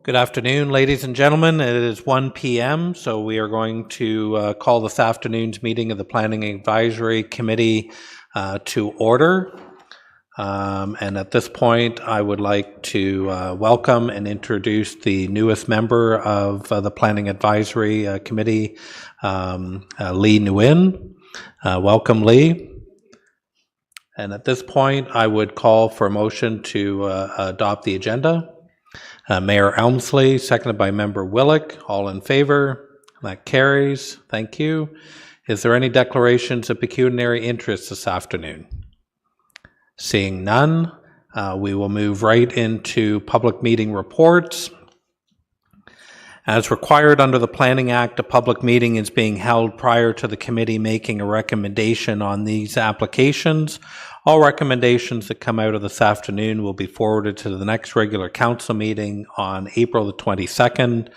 Good afternoon, ladies and gentlemen. It is 1 p.m., so we are going to call this afternoon's meeting of the Planning Advisory Committee to order. And at this point, I would like to welcome and introduce the newest member of the Planning Advisory Committee, Lee Nguyen. Welcome, Lee. And at this point, I would call for a motion to adopt the agenda. Mayor Elmsley, seconded by Member Willick. All in favor? That carries. Thank you. Is there any declarations of pecuniary interest this afternoon? Seeing none, we will move right into public meeting reports. As required under the Planning Act, a public meeting is being held prior to the committee making a recommendation on these applications. All recommendations that come out of this afternoon will be forwarded to the next regular council meeting on April the 22nd.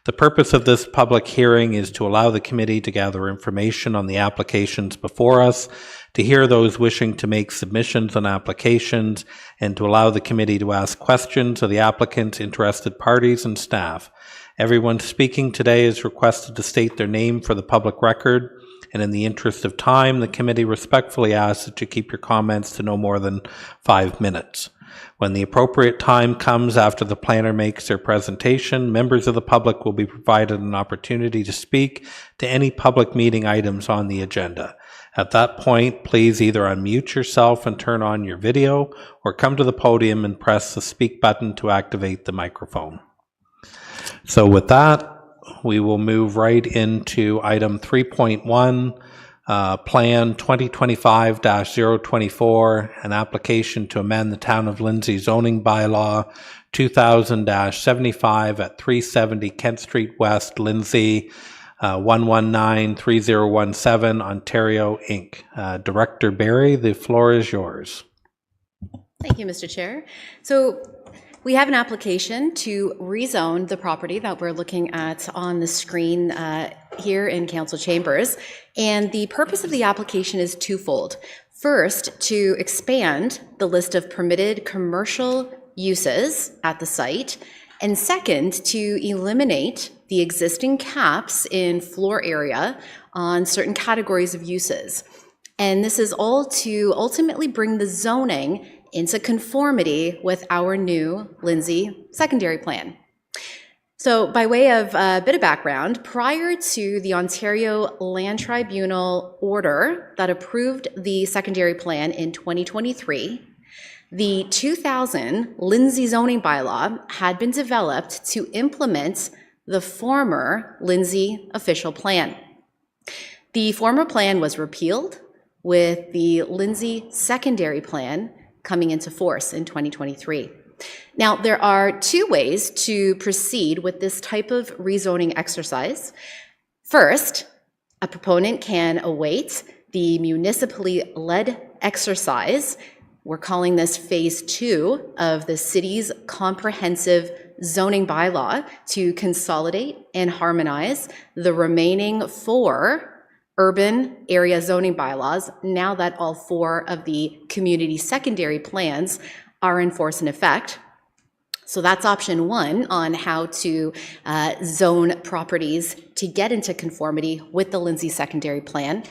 The purpose of this public hearing is to allow the committee to gather information on the applications before us, to hear those wishing to make submissions on applications, and to allow the committee to ask questions of the applicants, interested parties, and staff. Everyone speaking today is requested to state their name for the public record, and in the interest of time, the committee respectfully asks that you keep your comments to no more than 5 minutes. When the appropriate time comes after the planner makes their presentation, members of the public will be provided an opportunity to speak to any public meeting items on the agenda. At that point, please either unmute yourself and turn on your video, or come to the podium and press the speak button to activate the microphone. So with that, we will move right into item 3.1, Plan 2025-024, an application to amend the Town of Lindsay zoning bylaw 2000-75 at 370 Kent Street West, Lindsay, 1193017, Ontario, Inc. Director Barry, the floor is yours. Thank you, Mr. Chair. So we have an application to rezone the property that we're looking at on the screen here in Council Chambers. And the purpose of the application is twofold. First, to expand the list of permitted commercial uses at the site. And second, to eliminate the existing caps in floor area on certain categories of uses. And this is all to ultimately bring the zoning into conformity with our new Lindsay secondary plan. So by way of a bit of background, prior to the Ontario Land Tribunal order that approved the secondary plan in 2023, the 2000 Lindsay zoning bylaw had been developed to implement the former Lindsay official plan. The former plan was repealed with the Lindsay secondary plan coming into force in 2023. Now, there are two ways to proceed with this type of rezoning exercise. First, a proponent can await the municipally led exercise. We're calling this phase 2 of the city's comprehensive zoning bylaw to consolidate and harmonize the remaining 4 urban area zoning bylaws, now that all 4 of the community secondary plans are in force and effect. So that's option 1 on how to zone properties to get into conformity with the Lindsay secondary plan.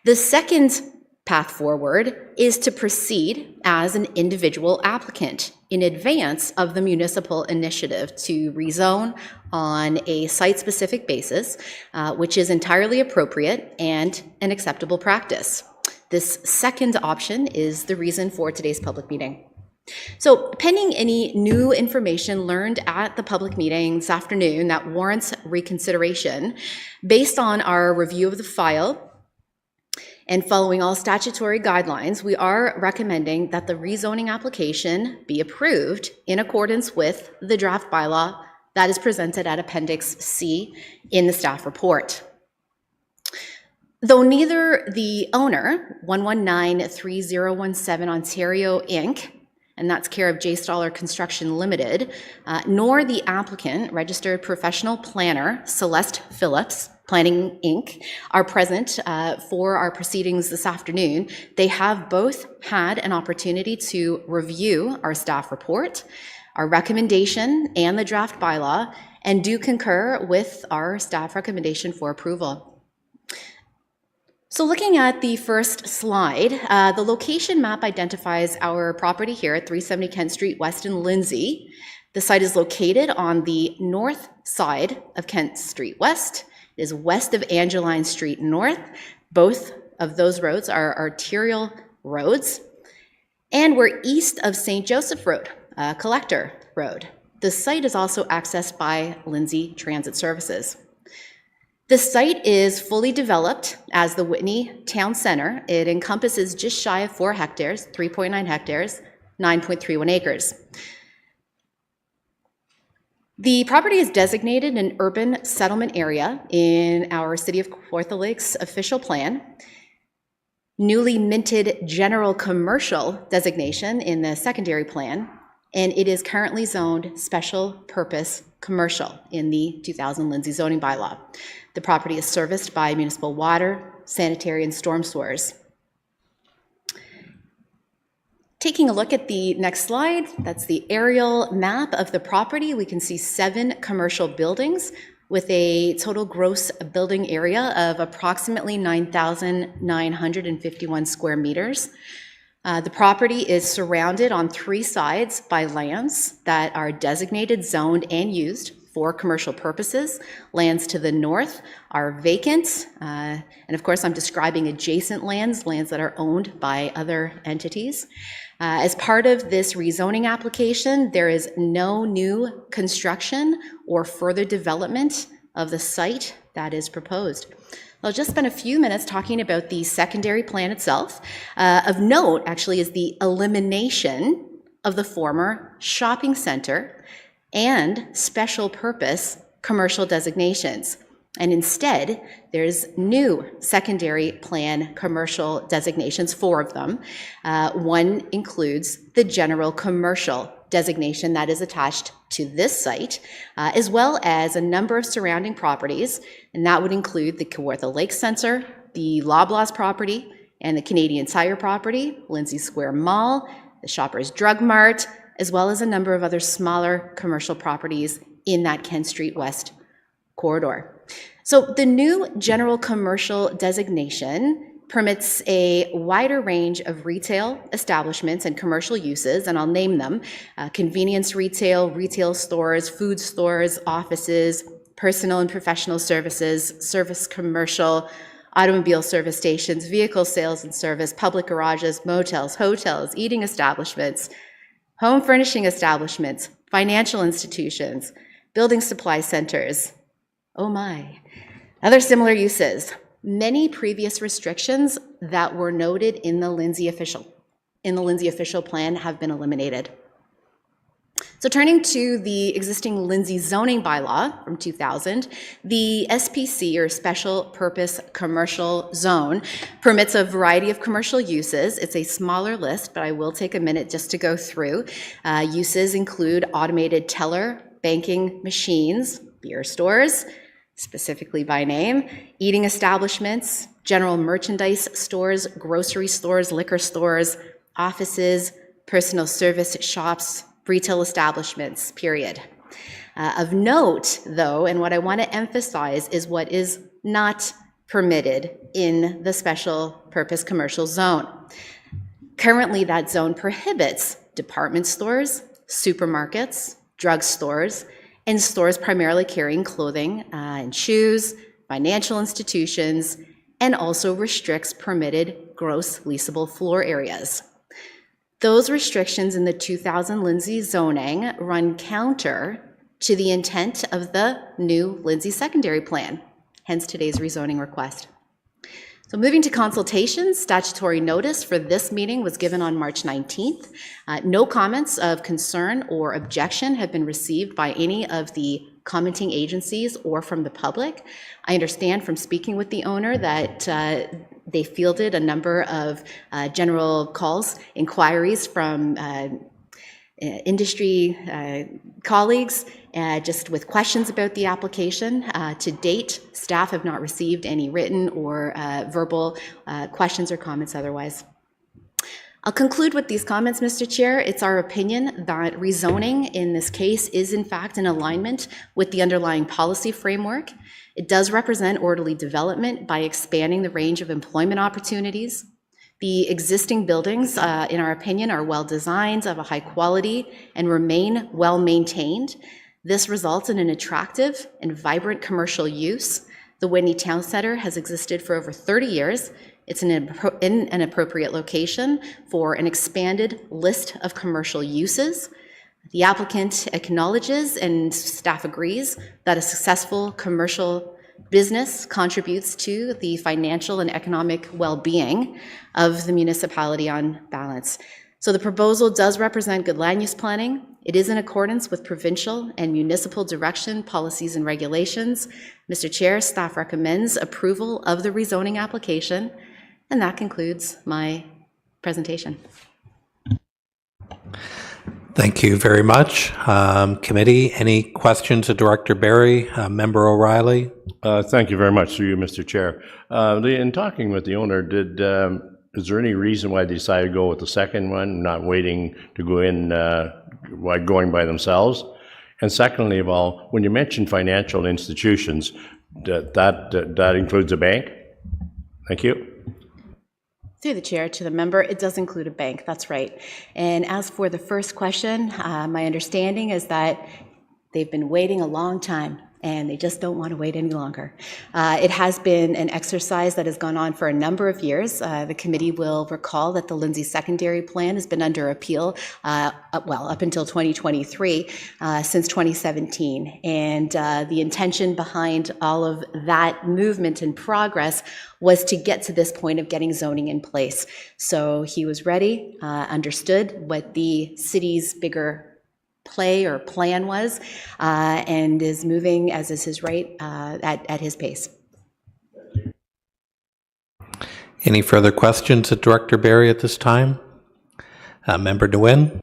The second path forward is to proceed as an individual applicant in advance of the municipal initiative to rezone on a site-specific basis, which is entirely appropriate and an acceptable practice. This second option is the reason for today's public meeting. So pending any new information learned at the public meeting this afternoon that warrants reconsideration, based on our review of the file and following all statutory guidelines, we are recommending that the rezoning application be approved in accordance with the draft bylaw that is presented at Appendix C in the staff report. Though neither the owner, 1193017 Ontario Inc., and that's care of J. Stoller Construction Limited, nor the applicant, registered professional planner Celeste Phillips, Planning Inc., are present for our proceedings this afternoon. They have both had an opportunity to review our staff report, our recommendation and the draft bylaw, and do concur with our staff recommendation for approval. So looking at the first slide, the location map identifies our property here at 370 Kent Street West in Lindsay. The site is located on the north side of Kent Street West. It is west of Angeline Street North. Both of those roads are arterial roads. And we're east of St. Joseph Road, Collector Road. The site is also accessed by Lindsay Transit Services. The site is fully developed as the Whitney Town Center. It encompasses just shy of 4 hectares, 3.9 hectares, 9.31 acres. The property is designated an urban settlement area in our City of Kawartha Lakes official plan. Newly minted general commercial designation in the secondary plan, and it is currently zoned special purpose commercial in the 2000 Lindsay zoning bylaw. The property is serviced by municipal water, sanitary, and storm sewers. Taking a look at the next slide, that's the aerial map of the property. We can see 7 commercial buildings with a total gross building area of approximately 9,951 square meters. The property is surrounded on 3 sides by lands that are designated, zoned, and used for commercial purposes. Lands to the north are vacant, and of course I'm describing adjacent lands that are owned by other entities. As part of this rezoning application, there is no new construction or further development of the site that is proposed. I'll just spend a few minutes talking about the secondary plan itself. Of note, actually, is the elimination of the former shopping center and special purpose commercial designations. And instead, there's new secondary plan commercial designations, 4 of them. One includes the general commercial designation that is attached to this site, as well as a number of surrounding properties, and that would include the Kawartha Lakes Center, the Loblaws property, and the Canadian Tire property, Lindsay Square Mall, the Shoppers Drug Mart, as well as a number of other smaller commercial properties in that Kent Street West corridor. So the new general commercial designation permits a wider range of retail establishments and commercial uses, and I'll name them: convenience retail, retail stores, food stores, offices, personal and professional services, service commercial, automobile service stations, vehicle sales and service, public garages, motels, hotels, eating establishments, home furnishing establishments, financial institutions, building supply centers. Oh my. Other similar uses. Many previous restrictions that were noted in the Lindsay official plan have been eliminated. So turning to the existing Lindsay zoning bylaw from 2000, the SPC, or Special Purpose Commercial Zone, permits a variety of commercial uses. It's a smaller list, but I will take a minute just to go through. Uses include automated teller banking machines, beer stores, specifically by name, eating establishments, general merchandise stores, grocery stores, liquor stores, offices, personal service shops, retail establishments, period. Of note, though, and what I want to emphasize is what is not permitted in the special purpose commercial zone. Currently, that zone prohibits department stores, supermarkets, drugstores, and stores primarily carrying clothing and shoes, financial institutions, and also restricts permitted gross leasable floor areas. Those restrictions in the 2000 Lindsay zoning run counter to the intent of the new Lindsay secondary plan, hence today's rezoning request. So moving to consultations, statutory notice for this meeting was given on March 19th. No comments of concern or objection have been received by any of the commenting agencies or from the public. I understand from speaking with the owner that they fielded a number of general calls, inquiries from industry colleagues, just with questions about the application. To date, staff have not received any written or verbal questions or comments otherwise. I'll conclude with these comments, Mr. Chair. It's our opinion that rezoning in this case is in fact in alignment with the underlying policy framework. It does represent orderly development by expanding the range of employment opportunities. The existing buildings, in our opinion, are well designed, of a high quality, and remain well maintained. This results in an attractive and vibrant commercial use. The Whitney Town Center has existed for over 30 years. It's in an appropriate location for an expanded list of commercial uses. The applicant acknowledges and staff agrees that a successful commercial business contributes to the financial and economic well-being of the municipality on balance. So the proposal does represent good land use planning. It is in accordance with provincial and municipal direction, policies, and regulations. Mr. Chair, staff recommends approval of the rezoning application. And that concludes my presentation. Thank you very much. Committee, any questions of Director Barry? Member O'Reilly? Thank you very much, through you, Mr. Chair. In talking with the owner, is there any reason why they decided to go with the second one, not waiting to go in, going by themselves? And secondly of all, when you mention financial institutions, that includes a bank? Thank you. Through the chair to the member, it does include a bank, that's right. And as for the first question, my understanding is that they've been waiting a long time and they just don't want to wait any longer. It has been an exercise that has gone on for a number of years. The committee will recall that the Lindsay Secondary Plan has been under appeal, up until 2023, since 2017. And the intention behind all of that movement and progress was to get to this point of getting zoning in place. So he was ready, understood what the city's bigger play or plan was, and is moving, as is his right, at his pace. Any further questions of Director Barry at this time? Member DeWin?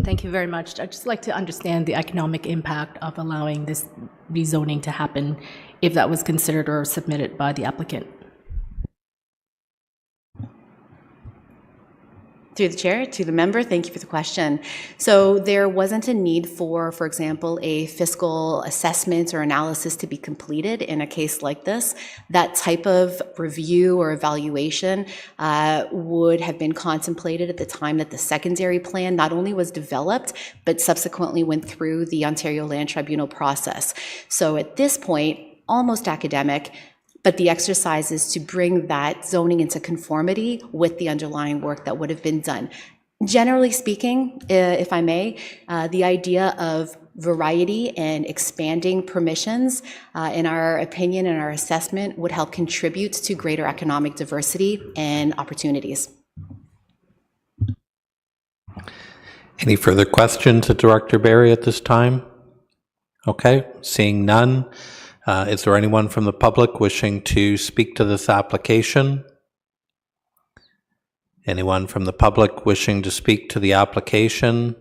Thank you very much. I'd just like to understand the economic impact of allowing this rezoning to happen, if that was considered or submitted by the applicant. Through the chair, to the member, thank you for the question. So there wasn't a need for example, a fiscal assessment or analysis to be completed in a case like this. That type of review or evaluation would have been contemplated at the time that the secondary plan not only was developed, but subsequently went through the Ontario Land Tribunal process. So at this point, almost academic, but the exercise is to bring that zoning into conformity with the underlying work that would have been done. Generally speaking, if I may, the idea of variety and expanding permissions, in our opinion and our assessment, would help contribute to greater economic diversity and opportunities. Any further questions of Director Barry at this time? Okay, seeing none. Is there anyone from the public wishing to speak to this application? Anyone from the public wishing to speak to the application?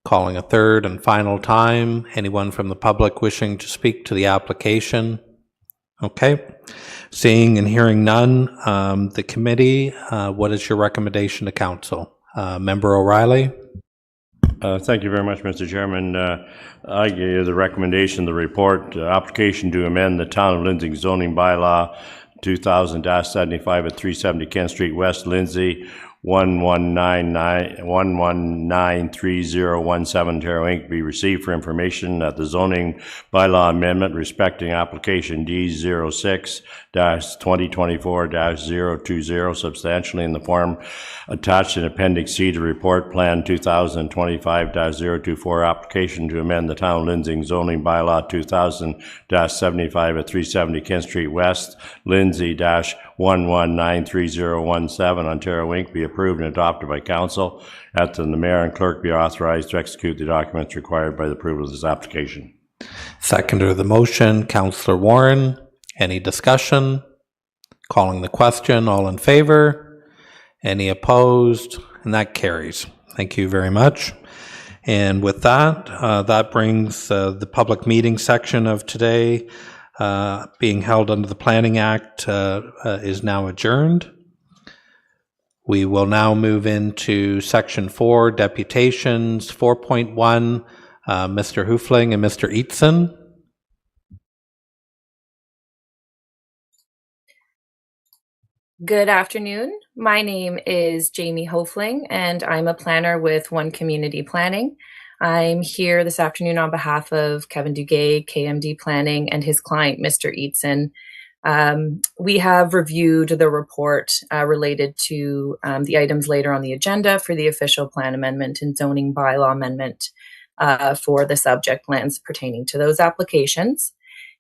Calling a third and final time. Anyone from the public wishing to speak to the application? Okay. Seeing and hearing none, the committee, what is your recommendation to council? Member O'Reilly? Thank you very much, Mr. Chairman. I gave the recommendation, the report, application to amend the Town of Lindsay zoning bylaw 2000-75 at 370 Kent Street West, Lindsay, 11193017, Ontario Inc. be received for information that the zoning bylaw amendment respecting application D06-2024-020 substantially in the form attached in Appendix C to report plan 2025-024 application to amend the Town of Lindsay zoning bylaw 2000-75 at 370 Kent Street West, Lindsay 11193017, Ontario Inc. be approved and adopted by council, that the mayor and clerk be authorized to execute the documents required by the approval of this application. Seconder of the motion, Councillor Warren. Any discussion? Calling the question, all in favor? Any opposed? And that carries. Thank you very much. And with that, that brings the public meeting section of today being held under the Planning Act is now adjourned. We will now move into Section 4, Deputations, 4.1, Mr. Hoofling and Mr. Eatson. Good afternoon. My name is Jamie Hofling, and I'm a planner with One Community Planning. I'm here this afternoon on behalf of Kevin Duguay, KMD Planning, and his client, Mr. Eatson. We have reviewed the report related to the items later on the agenda for the official plan amendment and zoning bylaw amendment for the subject lands pertaining to those applications.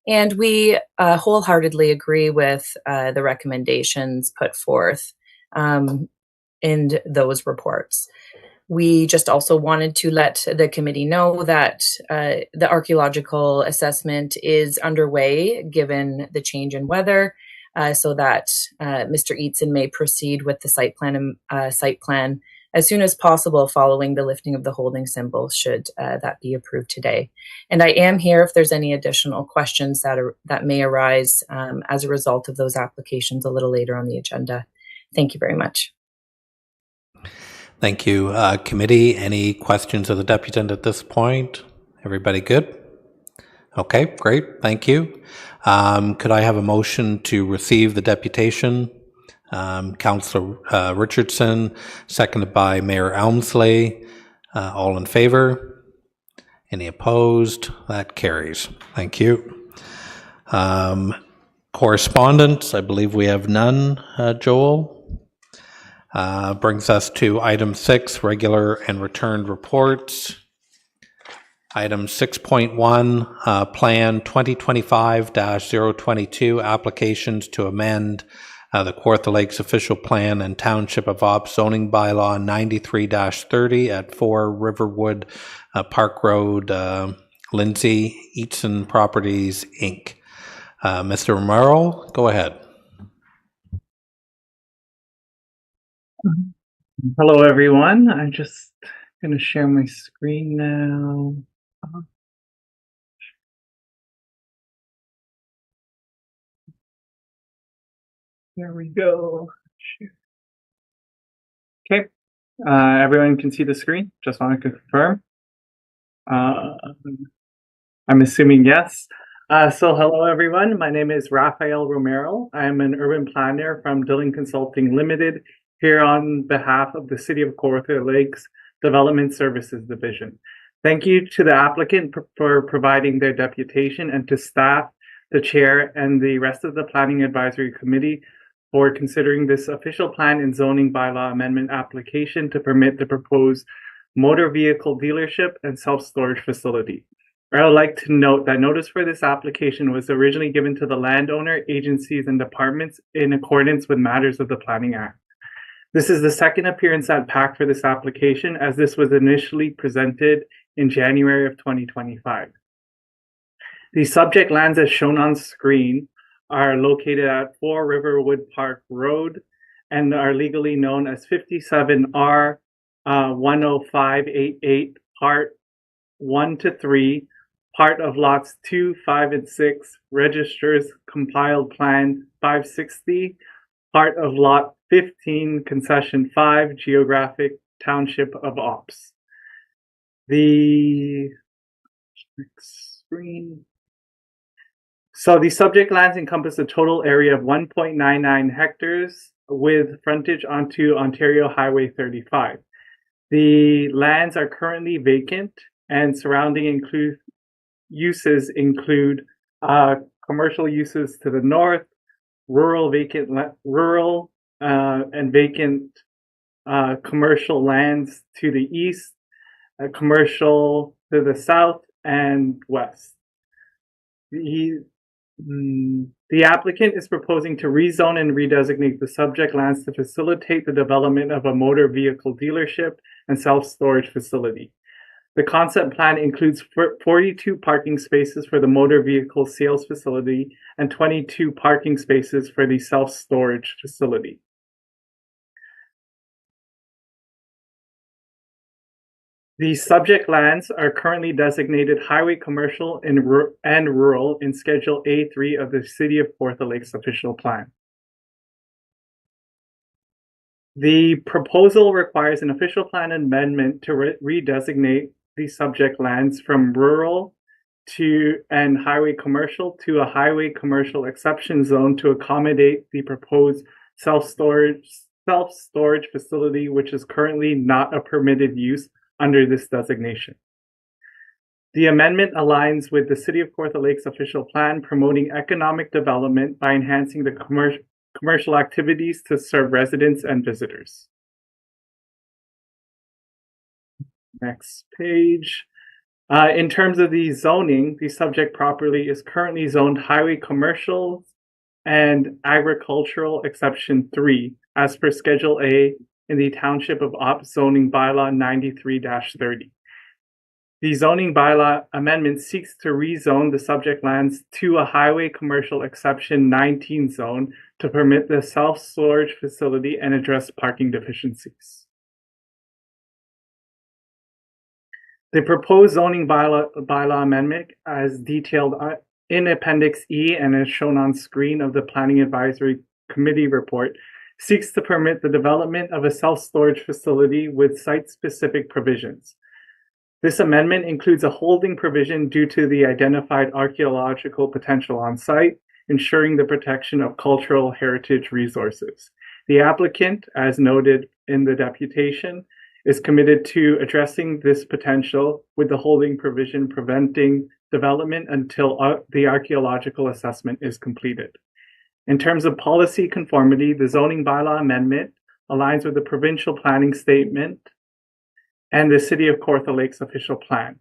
And we wholeheartedly agree with the recommendations put forth in those reports. We just also wanted to let the committee know that the archaeological assessment is underway given the change in weather, so that Mr. Eatson may proceed with the site plan as soon as possible following the lifting of the holding symbol, should that be approved today. And I am here if there's any additional questions that may arise as a result of those applications a little later on the agenda. Thank you very much. Thank you. Committee, any questions of the deputant at this point? Everybody good? Okay, great. Thank you. Could I have a motion to receive the deputation? Councillor Richardson, seconded by Mayor Elmsley. All in favor? Any opposed? That carries. Thank you. Correspondence, I believe we have none, Joel. Brings us to item 6, regular and returned reports. Item 6.1, Plan 2025-022, applications to amend the Kawartha Lakes Official Plan and Township of Ops Zoning Bylaw 93-30 at 4 Riverwood Park Road, Lindsay, Eatson Properties, Inc. Mr. Romero, go ahead. Hello, everyone. I'm just going to share my screen now. There we go. Okay. Everyone can see the screen? Just want to confirm. I'm assuming yes. So hello, everyone. My name is Rafael Romero. I'm an urban planner from Dillon Consulting Limited, here on behalf of the City of Kawartha Lakes Development Services Division. Thank you to the applicant for providing their deputation, and to staff, the chair, and the rest of the Planning Advisory Committee for considering this official plan and zoning bylaw amendment application to permit the proposed motor vehicle dealership and self-storage facility. I would like to note that notice for this application was originally given to the landowner, agencies, and departments in accordance with matters of the Planning Act. This is the second appearance at PAC for this application, as this was initially presented in January of 2025. The subject lands as shown on screen are located at 4 Riverwood Park Road and are legally known as 57R 10588, Part 1 to 3, part of lots 2, 5, and 6, registers compiled plan 560, part of lot 15, concession 5, geographic township of Ops. The screen. So the subject lands encompass a total area of 1.99 hectares with frontage onto Ontario Highway 35. The lands are currently vacant, and surrounding uses include commercial uses to the north, rural and vacant commercial lands to the east, commercial to the south and west. The applicant is proposing to rezone and redesignate the subject lands to facilitate the development of a motor vehicle dealership and self-storage facility. The concept plan includes 42 parking spaces for the motor vehicle sales facility and 22 parking spaces for the self-storage facility. The subject lands are currently designated highway, commercial, and rural in Schedule A3 of the City of Kawartha Lakes official plan. The proposal requires an official plan amendment to redesignate the subject lands from rural and highway commercial to a highway commercial exception zone to accommodate the proposed self-storage facility, which is currently not a permitted use under this designation. The amendment aligns with the City of Kawartha Lakes official plan promoting economic development by enhancing the commercial activities to serve residents and visitors. Next page. In terms of the zoning, the subject property is currently zoned highway commercial and agricultural exception 3 as per Schedule A in the Township of Opp zoning bylaw 93-30. The zoning bylaw amendment seeks to rezone the subject lands to a highway commercial exception 19 zone to permit the self-storage facility and address parking deficiencies. The proposed zoning bylaw amendment, as detailed in Appendix E and as shown on screen of the Planning Advisory Committee report, seeks to permit the development of a self-storage facility with site-specific provisions. This amendment includes a holding provision due to the identified archaeological potential on site, ensuring the protection of cultural heritage resources. The applicant, as noted in the deputation, is committed to addressing this potential with the holding provision preventing development until the archaeological assessment is completed. In terms of policy conformity, the zoning bylaw amendment aligns with the provincial planning statement and the City of Kawartha Lakes official plan.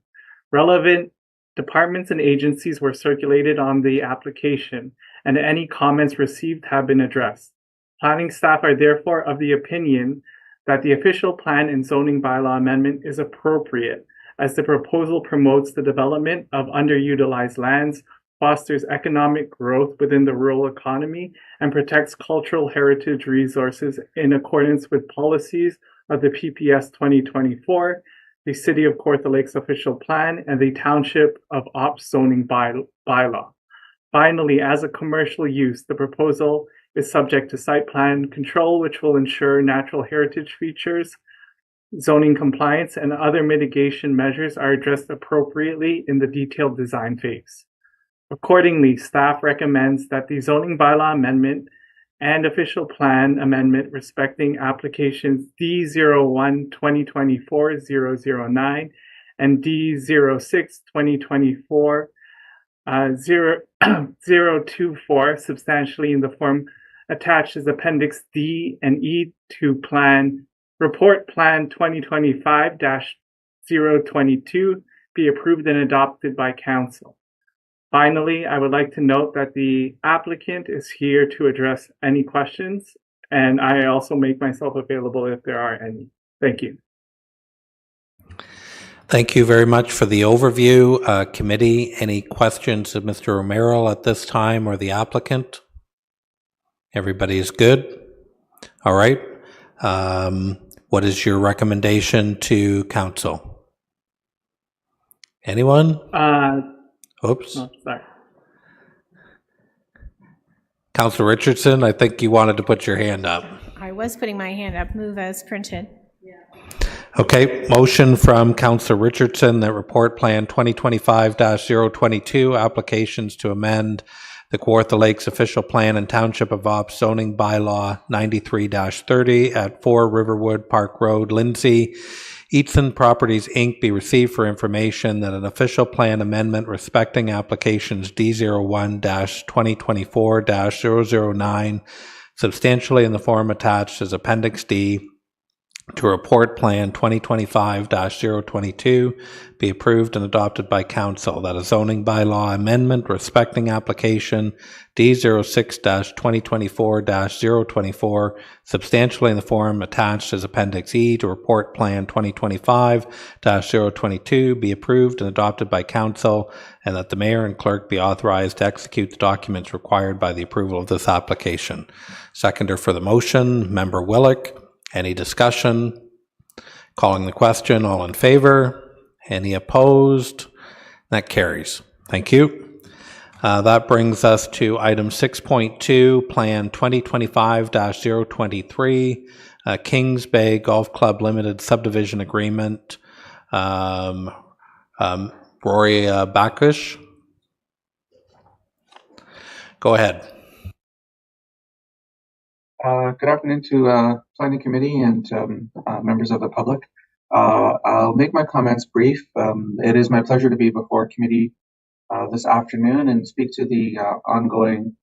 Relevant departments and agencies were circulated on the application, and any comments received have been addressed. Planning staff are therefore of the opinion that the official plan and zoning bylaw amendment is appropriate, as the proposal promotes the development of underutilized lands, fosters economic growth within the rural economy, and protects cultural heritage resources in accordance with policies of the PPS 2024, the City of Kawartha Lakes official plan, and the Township of Opp zoning bylaw. Finally, as a commercial use, the proposal is subject to site plan control, which will ensure natural heritage features, zoning compliance, and other mitigation measures are addressed appropriately in the detailed design phase. Accordingly, staff recommends that the zoning bylaw amendment and official plan amendment respecting applications D01-2024-009 and D06-2024 024 substantially in the form attached as Appendix D and E to Report Plan 2025-022 be approved and adopted by Council. Finally, I would like to note that the applicant is here to address any questions, and I also make myself available if there are any. Thank you. Thank you very much for the overview. Committee, any questions of Mr. Romero at this time or the applicant? Everybody is good? All right. What is your recommendation to Council? Anyone? Oops. Oh, sorry. Councilor Richardson, I think you wanted to put your hand up. I was putting my hand up, move as printed. Okay, motion from Councilor Richardson that Report Plan 2025-022 applications to amend the Kawartha Lakes official plan and Township of Opp zoning bylaw 93-30 at 4 Riverwood Park Road, Lindsay, Eatson Properties, Inc. be received for information that an official plan amendment respecting applications D01-2024-009 substantially in the form attached as Appendix D to Report Plan 2025-022 be approved and adopted by Council, that a zoning bylaw amendment respecting application D06-2024-024 substantially in the form attached as Appendix E to Report Plan 2025-022 be approved and adopted by Council, and that the Mayor and Clerk be authorized to execute the documents required by the approval of this application. Seconder for the motion, Member Willick. Any discussion? Calling the question, all in favor? Any opposed? That carries. Thank you. That brings us to item 6.2, Plan 2025-023, Kings Bay Golf Club Limited subdivision agreement. Rory Bacchus. Go ahead. Good afternoon to Planning Committee and members of the public. I'll make my comments brief. It is my pleasure to be before committee this afternoon and speak to the ongoing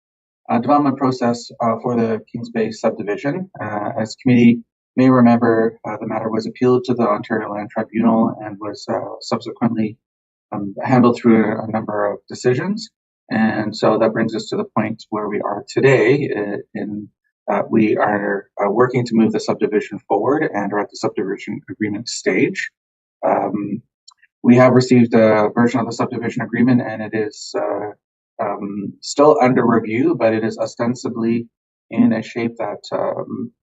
development process for the Kings Bay subdivision. As committee may remember, the matter was appealed to the Ontario Land Tribunal and was subsequently handled through a number of decisions. And so that brings us to the point where we are today we are working to move the subdivision forward and are at the subdivision agreement stage. We have received a version of the subdivision agreement and it is still under review, but it is ostensibly in a shape that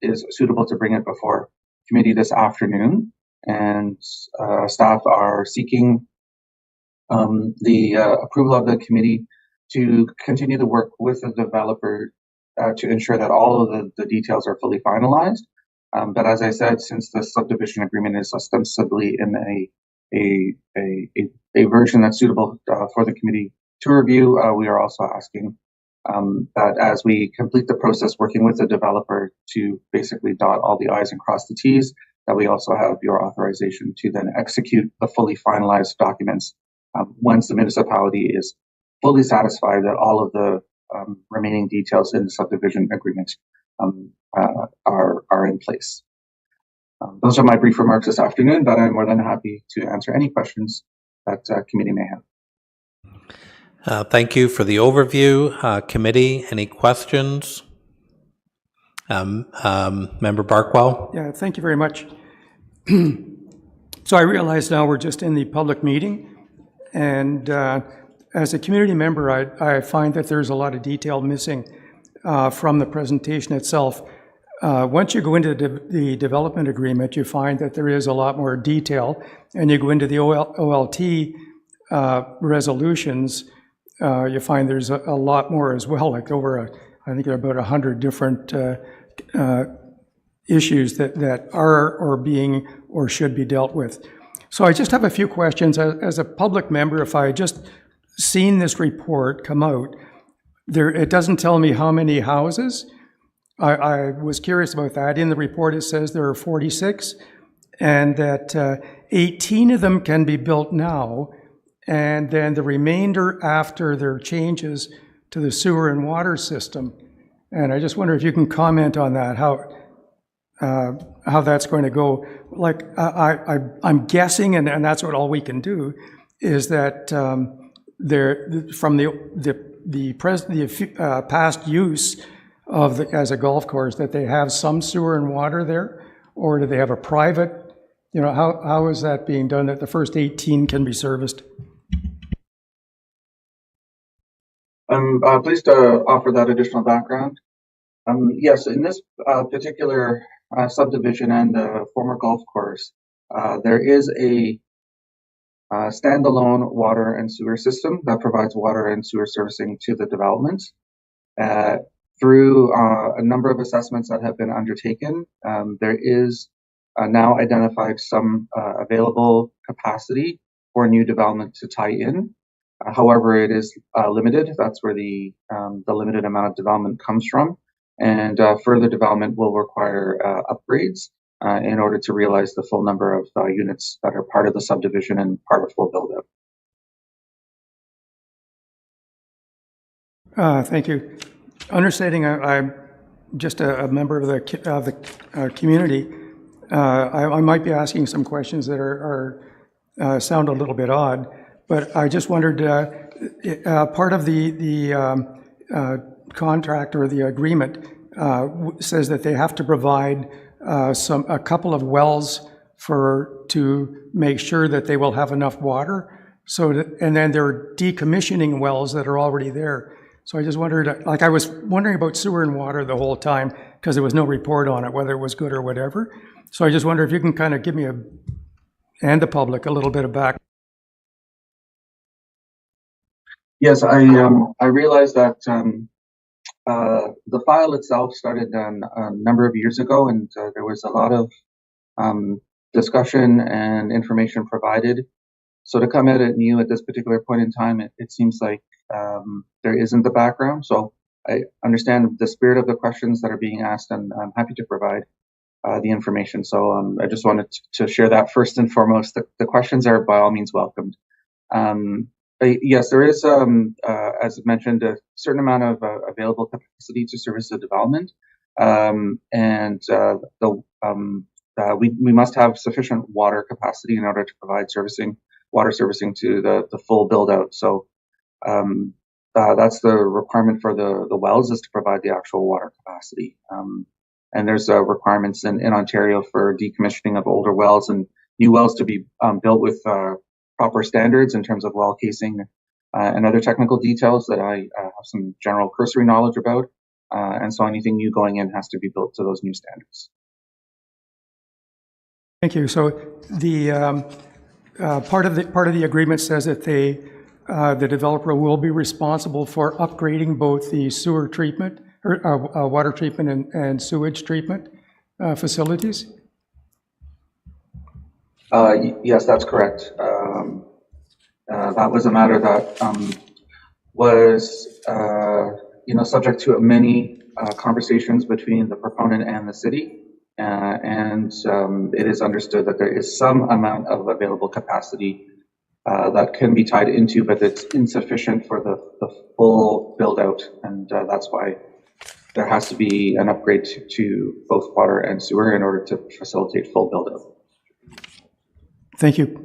is suitable to bring it before committee this afternoon. And staff are seeking the approval of the committee to continue to work with the developer to ensure that all of the details are fully finalized. But as I said, since the subdivision agreement is ostensibly in a version that's suitable for the committee to review, we are also asking that as we complete the process working with the developer to basically dot all the I's and cross the T's, that we also have your authorization to then execute the fully finalized documents once the municipality is fully satisfied that all of the remaining details in the subdivision agreement are in place. Those are my brief remarks this afternoon, but I'm more than happy to answer any questions that committee may have. Thank you for the overview. Committee, any questions? Member Barkwell? Yeah, thank you very much. So I realize now we're just in the public meeting, and as a community member, I find that there's a lot of detail missing from the presentation itself. Once you go into the development agreement, you find that there is a lot more detail, and you go into the OLT resolutions, you find there's a lot more as well, like I think there are about 100 different issues that are or being or should be dealt with. So I just have a few questions. As a public member, if I just seen this report come out, it doesn't tell me how many houses. I was curious about that. In the report it says there are 46 and that 18 of them can be built now, and then the remainder after their changes to the sewer and water system. And I just wonder if you can comment on that, how that's going to go. Like I'm guessing, and that's what all we can do, is that from the past use of as a golf course, that they have some sewer and water there, or do they have a private? You know, how is that being done that the first 18 can be serviced? I'm pleased to offer that additional background. Yes, in this particular subdivision and the former golf course, there is a standalone water and sewer system that provides water and sewer servicing to the development. Through a number of assessments that have been undertaken, there is now identified some available capacity for new development to tie in. However, it is limited. That's where the limited amount of development comes from. And further development will require upgrades in order to realize the full number of units that are part of the subdivision and part of full build-out. Thank you. Understanding I'm just a member of the community, I might be asking some questions that are sound a little bit odd, but I just wondered, part of the contract or the agreement says that they have to provide a couple of wells to make sure that they will have enough water. And then they're decommissioning wells that are already there. So I just wondered, like I was wondering about sewer and water the whole time because there was no report on it, whether it was good or whatever. So I just wonder if you can kind of give me and the public a little bit of back. Yes, I realize that the file itself started a number of years ago, and there was a lot of discussion and information provided. So to come at it new at this particular point in time, it seems like there isn't the background. So I understand the spirit of the questions that are being asked, and I'm happy to provide the information. So I just wanted to share that first and foremost. The questions are by all means welcomed. Yes, there is, as mentioned, a certain amount of available capacity to service the development, we must have sufficient water capacity in order to provide water servicing to the full build out. So that's the requirement for the wells, is to provide the actual water capacity. And there's requirements in Ontario for decommissioning of older wells and new wells to be built with proper standards in terms of well casing and other technical details that I have some general cursory knowledge about. And so anything new going in has to be built to those new standards. Thank you. So the part of the agreement says that the developer will be responsible for upgrading both the sewer treatment, or water treatment and sewage treatment facilities. Yes, that's correct. That was a matter that was, subject to many conversations between the proponent and the city. And it is understood that there is some amount of available capacity that can be tied into, but it's insufficient for the full build out. And that's why there has to be an upgrade to both water and sewer in order to facilitate full build out. Thank you.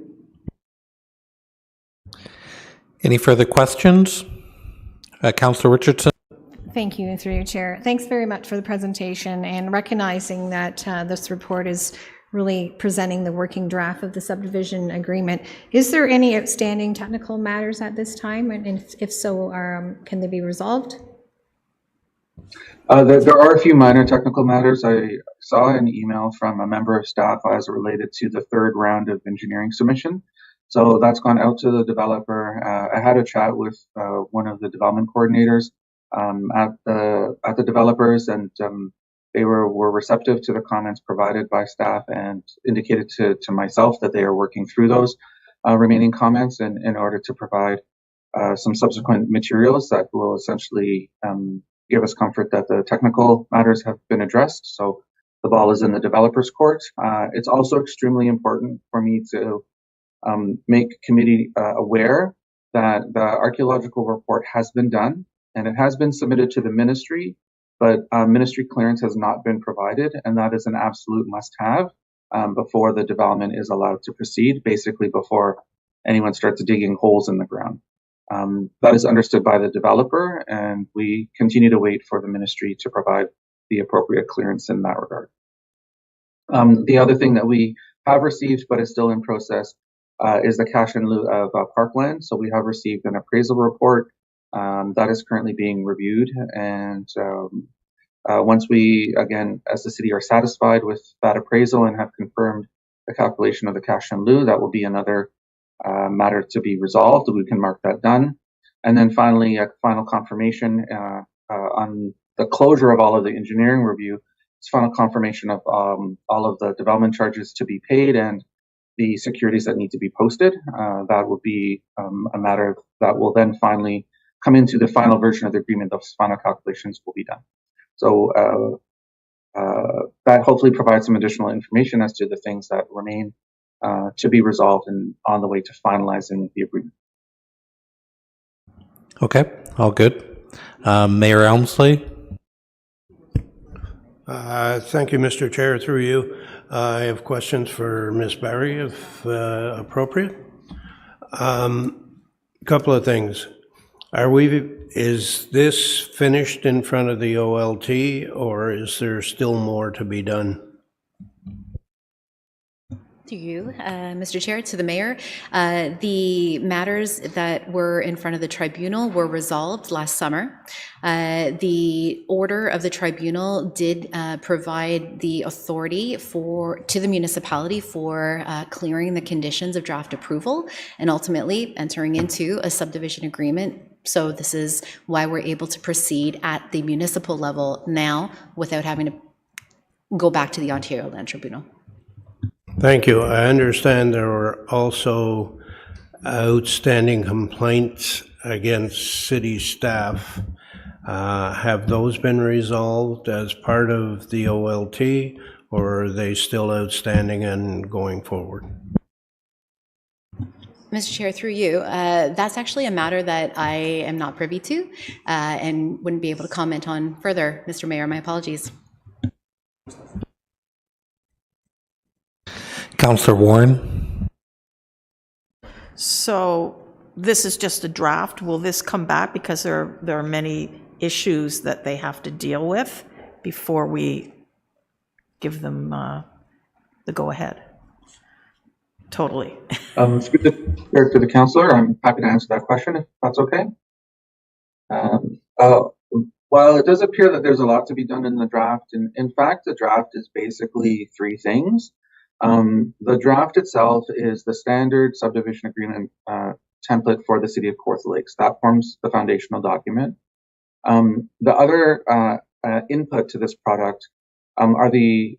Any further questions? Councillor Richardson? Thank you, through your chair. Thanks very much for the presentation and recognizing that this report is really presenting the working draft of the subdivision agreement. Is there any outstanding technical matters at this time? And if so, can they be resolved? There are a few minor technical matters. I saw an email from a member of staff as related to the third round of engineering submission. So that's gone out to the developer. I had a chat with one of the development coordinators at the developers, and they were receptive to the comments provided by staff and indicated to myself that they are working through those remaining comments in order to provide some subsequent materials that will essentially give us comfort that the technical matters have been addressed. So the ball is in the developer's court. It's also extremely important for me to make committee aware that the archaeological report has been done and it has been submitted to the ministry, but ministry clearance has not been provided, and that is an absolute must-have before the development is allowed to proceed, basically before anyone starts digging holes in the ground. That is understood by the developer, and we continue to wait for the ministry to provide the appropriate clearance in that regard. The other thing that we have received, but is still in process, is the cash in lieu of parkland. So we have received an appraisal report that is currently being reviewed. And once we, again, as the city, are satisfied with that appraisal and have confirmed the calculation of the cash in lieu, that will be another matter to be resolved. We can mark that done. And then finally, a final confirmation on the closure of all of the engineering review. It's final confirmation of all of the development charges to be paid and the securities that need to be posted. That will be a matter that will then finally come into the final version of the agreement. Those final calculations will be done. So that hopefully provides some additional information as to the things that remain to be resolved and on the way to finalizing the agreement. Okay, all good. Mayor Elmsley? Thank you, Mr. Chair. Through you, I have questions for Ms. Barry, if appropriate. Couple of things. Is this finished in front of the OLT, or is there still more to be done? To you, Mr. Chair, to the mayor. The matters that were in front of the tribunal were resolved last summer. The order of the tribunal did provide the authority to the municipality for clearing the conditions of draft approval and ultimately entering into a subdivision agreement So this is why we're able to proceed at the municipal level now without having to go back to the Ontario Land Tribunal. Thank you. I understand there were also outstanding complaints against city staff. Have those been resolved as part of the OLT, or are they still outstanding and going forward? Mr. Chair, through you, that's actually a matter that I am not privy to and wouldn't be able to comment on further. Mr. Mayor, my apologies. Councillor Warren. So this is just a draft. Will this come back? Because there are many issues that they have to deal with before we give them the go-ahead. Totally. It's good to the councillor. I'm happy to answer that question if that's okay. While it does appear that there's a lot to be done in the draft, in fact, the draft is basically three things. The draft itself is the standard subdivision agreement template for the City of Kawartha Lakes. That forms the foundational document. The other input to this product are the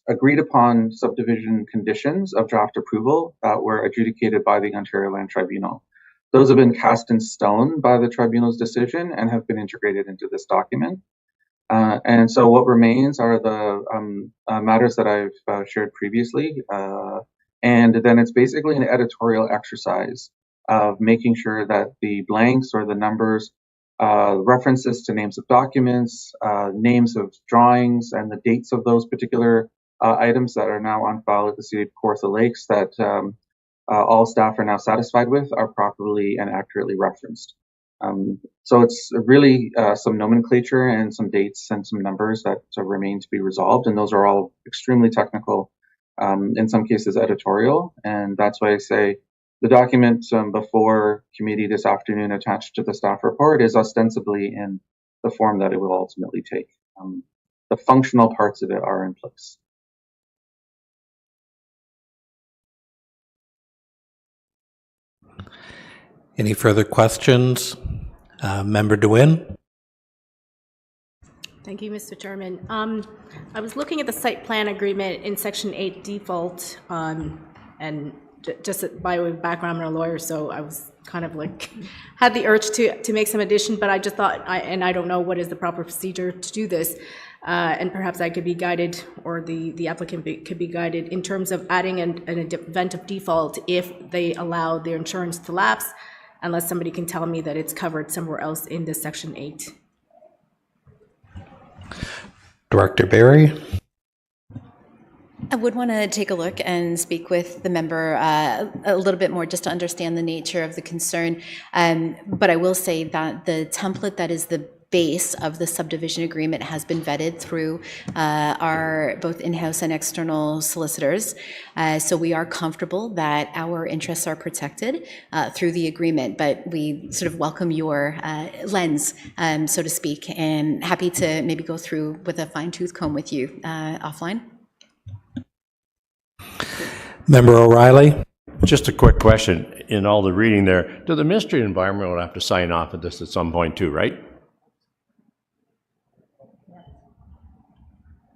agreed upon subdivision conditions of draft approval that were adjudicated by the Ontario Land Tribunal. Those have been cast in stone by the tribunal's decision and have been integrated into this document. And so what remains are the matters that I've shared previously. And then it's basically an editorial exercise of making sure that the blanks or the numbers, references to names of documents, names of drawings, and the dates of those particular items that are now on file at the City of Kawartha Lakes that all staff are now satisfied with are properly and accurately referenced. So it's really some nomenclature and some dates and some numbers that remain to be resolved, and those are all extremely technical, in some cases editorial, and that's why I say the document before committee this afternoon attached to the staff report is ostensibly in the form that it will ultimately take. The functional parts of it are in place. Any further questions? Member DeWin? Thank you, Mr. Chairman. I was looking at the site plan agreement in Section 8 default, and just by way of background, I'm a lawyer, so I was kind of like, had the urge to make some addition, but I just thought, and I don't know what is the proper procedure to do this, and perhaps I could be guided, or the applicant could be guided in terms of adding an event of default if they allow their insurance to lapse, unless somebody can tell me that it's covered somewhere else in this Section 8. Director Barry? I would want to take a look and speak with the member a little bit more just to understand the nature of the concern. But I will say that the template that is the base of the subdivision agreement has been vetted through our both in-house and external solicitors. So we are comfortable that our interests are protected through the agreement, but we sort of welcome your lens, so to speak, and happy to maybe go through with a fine-tooth comb with you offline. Member O'Reilly? Just a quick question. In all the reading there, do the Ministry of Environment have to sign off at this at some point too, right?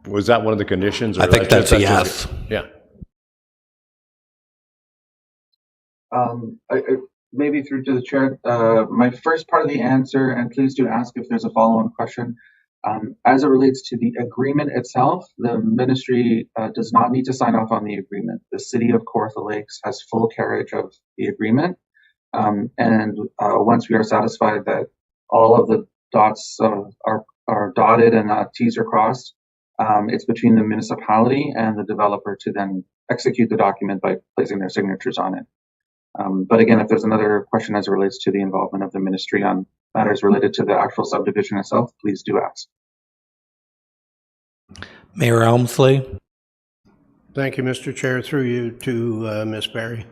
Was that one of the conditions? Or I think that's a yes. Yeah. Maybe through to the chair. My first part of the answer, and please do ask if there's a follow-on question. As it relates to the agreement itself, the ministry does not need to sign off on the agreement. The City of Kawartha Lakes has full carriage of the agreement. And once we are satisfied that all of the dots are dotted and T's are crossed, it's between the municipality and the developer to then execute the document by placing their signatures on it. But again, if there's another question as it relates to the involvement of the ministry on matters related to the actual subdivision itself, please do ask. Mayor Elmsley? Thank you, Mr. Chair. Through you to Ms. Barry.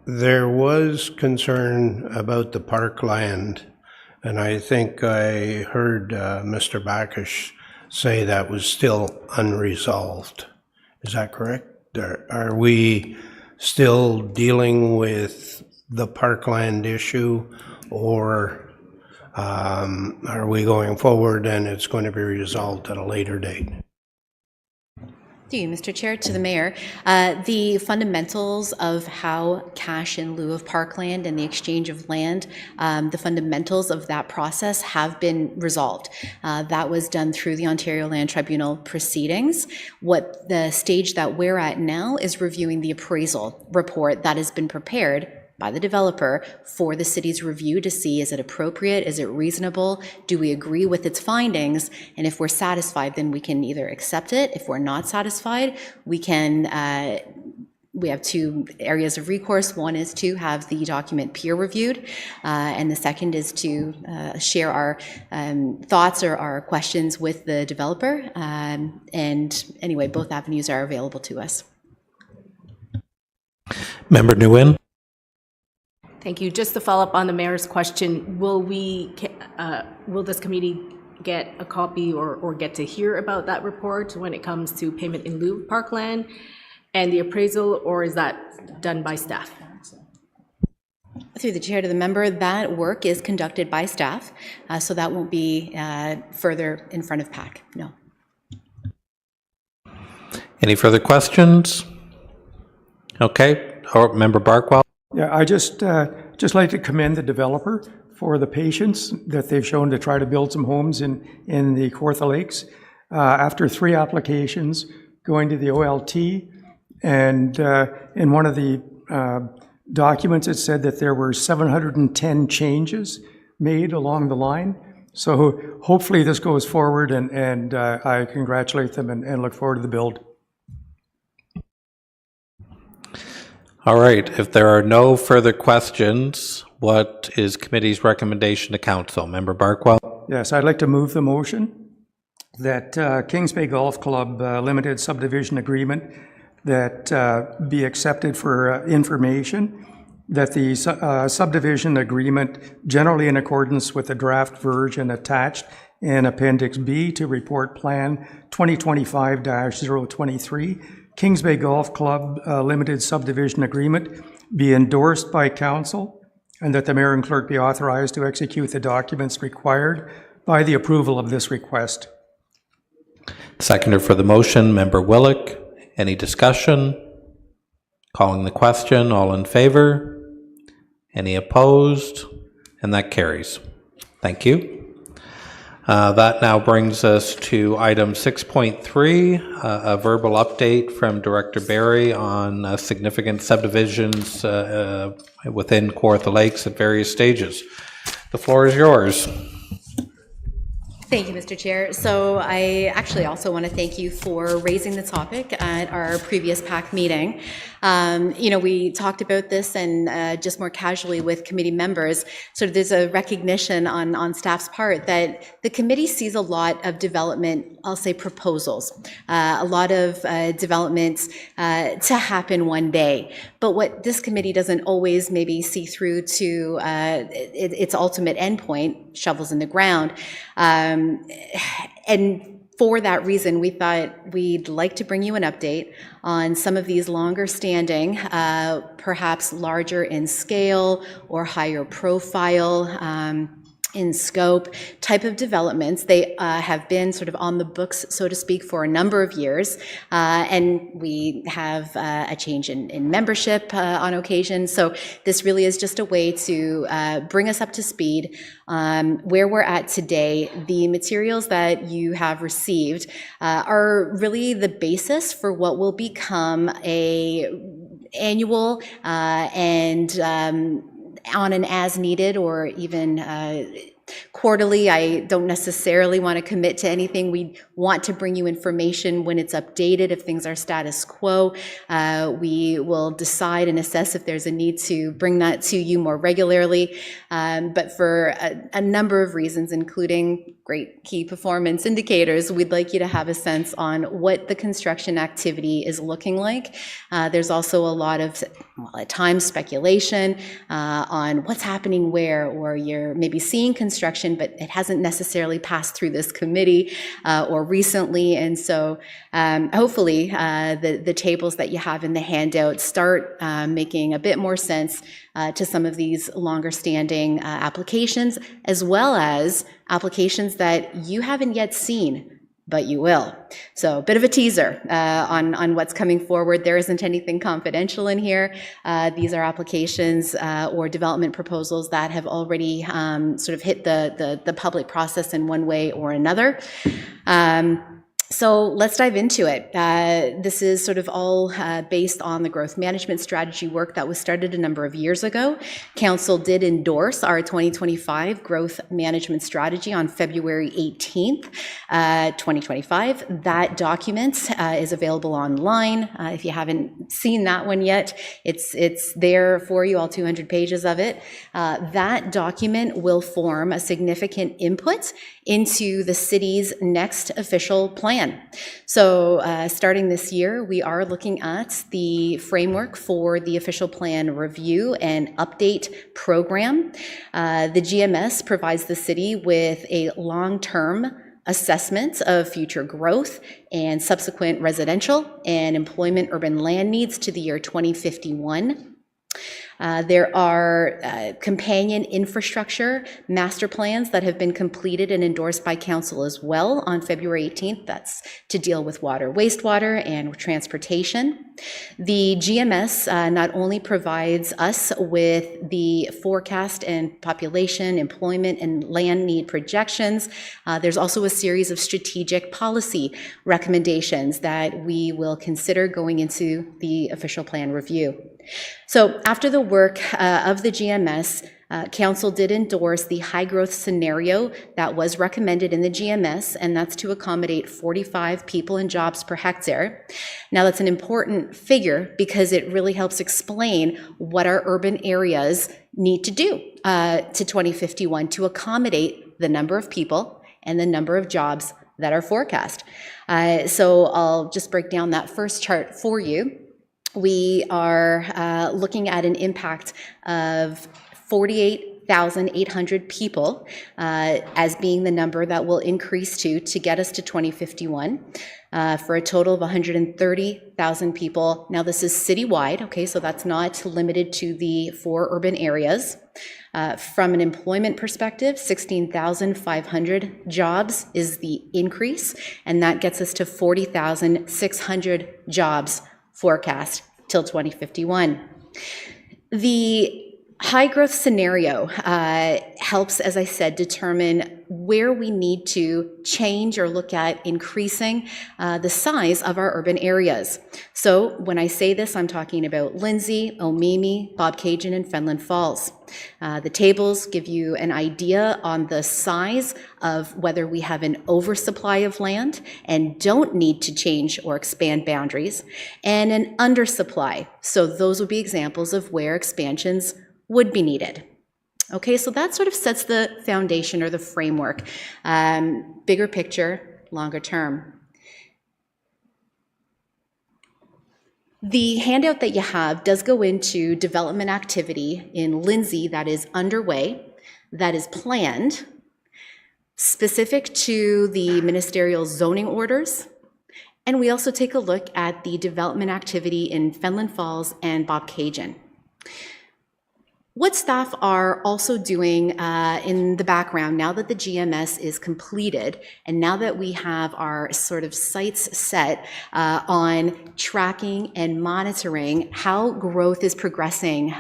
There was concern about the parkland, and I think I heard Mr. Bacchus say that was still unresolved. Is that correct? Are we still dealing with the parkland issue, or are we going forward and it's going to be resolved at a later date? To you, Mr. Chair, to the Mayor. The fundamentals of how cash in lieu of parkland and the exchange of land, the fundamentals of that process have been resolved. That was done through the Ontario Land Tribunal proceedings. What the stage that we're at now is reviewing the appraisal report that has been prepared by the developer for the city's review to see, is it appropriate, is it reasonable, do we agree with its findings, and if we're satisfied, then we can either accept it. If we're not satisfied, we can, we have two areas of recourse. One is to have the document peer reviewed, and the second is to share our thoughts or our questions with the developer, and anyway, both avenues are available to us. Member Nguyen. Thank you. Just to follow up on the mayor's question, will this committee get a copy or get to hear about that report when it comes to payment in lieu of parkland and the appraisal, or is that done by staff? Through the chair to the member, that work is conducted by staff, so that won't be further in front of PAC, no. Any further questions? Okay, Member Barkwell. Yeah, I just like to commend the developer for the patience that they've shown to try to build some homes in the Kawartha Lakes. After 3 applications, going to the OLT, and in one of the documents, it said that there were 710 changes made along the line. So hopefully this goes forward, and I congratulate them and look forward to the build. All right, if there are no further questions, what is committee's recommendation to council? Member Barkwell? Yes, I'd like to move the motion that Kings Bay Golf Club limited subdivision agreement that be accepted for information, that the subdivision agreement, generally in accordance with the draft version attached in Appendix B to Report Plan 2025-023, Kings Bay Golf Club Limited Subdivision Agreement be endorsed by council, and that the mayor and clerk be authorized to execute the documents required by the approval of this request. Seconder for the motion, Member Willick. Any discussion? Calling the question, all in favor? Any opposed? And that carries. Thank you. That now brings us to item 6.3, a verbal update from Director Barry on significant subdivisions within Kawartha Lakes at various stages. The floor is yours. Thank you, Mr. Chair. So I actually also want to thank you for raising the topic at our previous PAC meeting. You know, we talked about this, and just more casually with committee members, sort of there's a recognition on staff's part that the committee sees a lot of development, I'll say proposals, a lot of developments to happen one day. But what this committee doesn't always maybe see through to its ultimate endpoint, shovels in the ground. And for that reason, we thought we'd like to bring you an update on some of these longer standing, perhaps larger in scale or higher profile in scope type of developments. They have been sort of on the books, so to speak, for a number of years. And we have a change in membership on occasion. So this really is just a way to bring us up to speed where we're at today. The materials that you have received are really the basis for what will become a annual and on an as needed or even quarterly. I don't necessarily want to commit to anything. We want to bring you information when it's updated. If things are status quo, we will decide and assess if there's a need to bring that to you more regularly. But for a number of reasons, including great key performance indicators, we'd like you to have a sense on what the construction activity is looking like. There's also a lot of well, at times speculation on what's happening where, or you're maybe seeing construction, but it hasn't necessarily passed through this committee or recently. And so hopefully the tables that you have in the handout start making a bit more sense to some of these longer standing applications, as well as applications that you haven't yet seen, but you will. So a bit of a teaser on what's coming forward. There isn't anything confidential in here. These are applications or development proposals that have already sort of hit the public process in one way or another. So let's dive into it. This is sort of all based on the growth management strategy work that was started a number of years ago. Council did endorse our 2025 growth management strategy on February 18th, 2025. That document is available online. If you haven't seen that one yet, it's there for you, all 200 pages of it. That document will form a significant input into the city's next official plan. So starting this year, we are looking at the framework for the official plan review and update program. The GMS provides the city with a long-term assessment of future growth and subsequent residential and employment urban land needs to the year 2051. There are companion infrastructure master plans that have been completed and endorsed by council as well on February 18th. That's to deal with water, wastewater, and transportation. The GMS not only provides us with the forecast and population, employment, and land need projections, there's also a series of strategic policy recommendations that we will consider going into the official plan review. So after the work of the GMS, council did endorse the high growth scenario that was recommended in the GMS, and that's to accommodate 45 people and jobs per hectare. Now that's an important figure because it really helps explain what our urban areas need to do to 2051 to accommodate the number of people and the number of jobs that are forecast. So I'll just break down that first chart for you. We are looking at an impact of 48,800 people as being the number that will increase to get us to 2051 for a total of 130,000 people. Now this is citywide, okay, so that's not limited to the 4 urban areas. From an employment perspective, 16,500 jobs is the increase, and that gets us to 40,600 jobs forecast till 2051. The high growth scenario helps, as I said, determine where we need to change or look at increasing the size of our urban areas. So when I say this, I'm talking about Lindsay, Omemee, Bobcaygeon, and Fenelon Falls. The tables give you an idea on the size of whether we have an oversupply of land and don't need to change or expand boundaries, and an undersupply. So those would be examples of where expansions would be needed. Okay, so that sort of sets the foundation or the framework. Bigger picture, longer term. The handout that you have does go into development activity in Lindsay that is underway, that is planned, specific to the ministerial zoning orders. And we also take a look at the development activity in Fenelon Falls and Bobcaygeon. What staff are also doing in the background, now that the GMS is completed, and now that we have our sort of sights set on tracking and monitoring how growth is progressing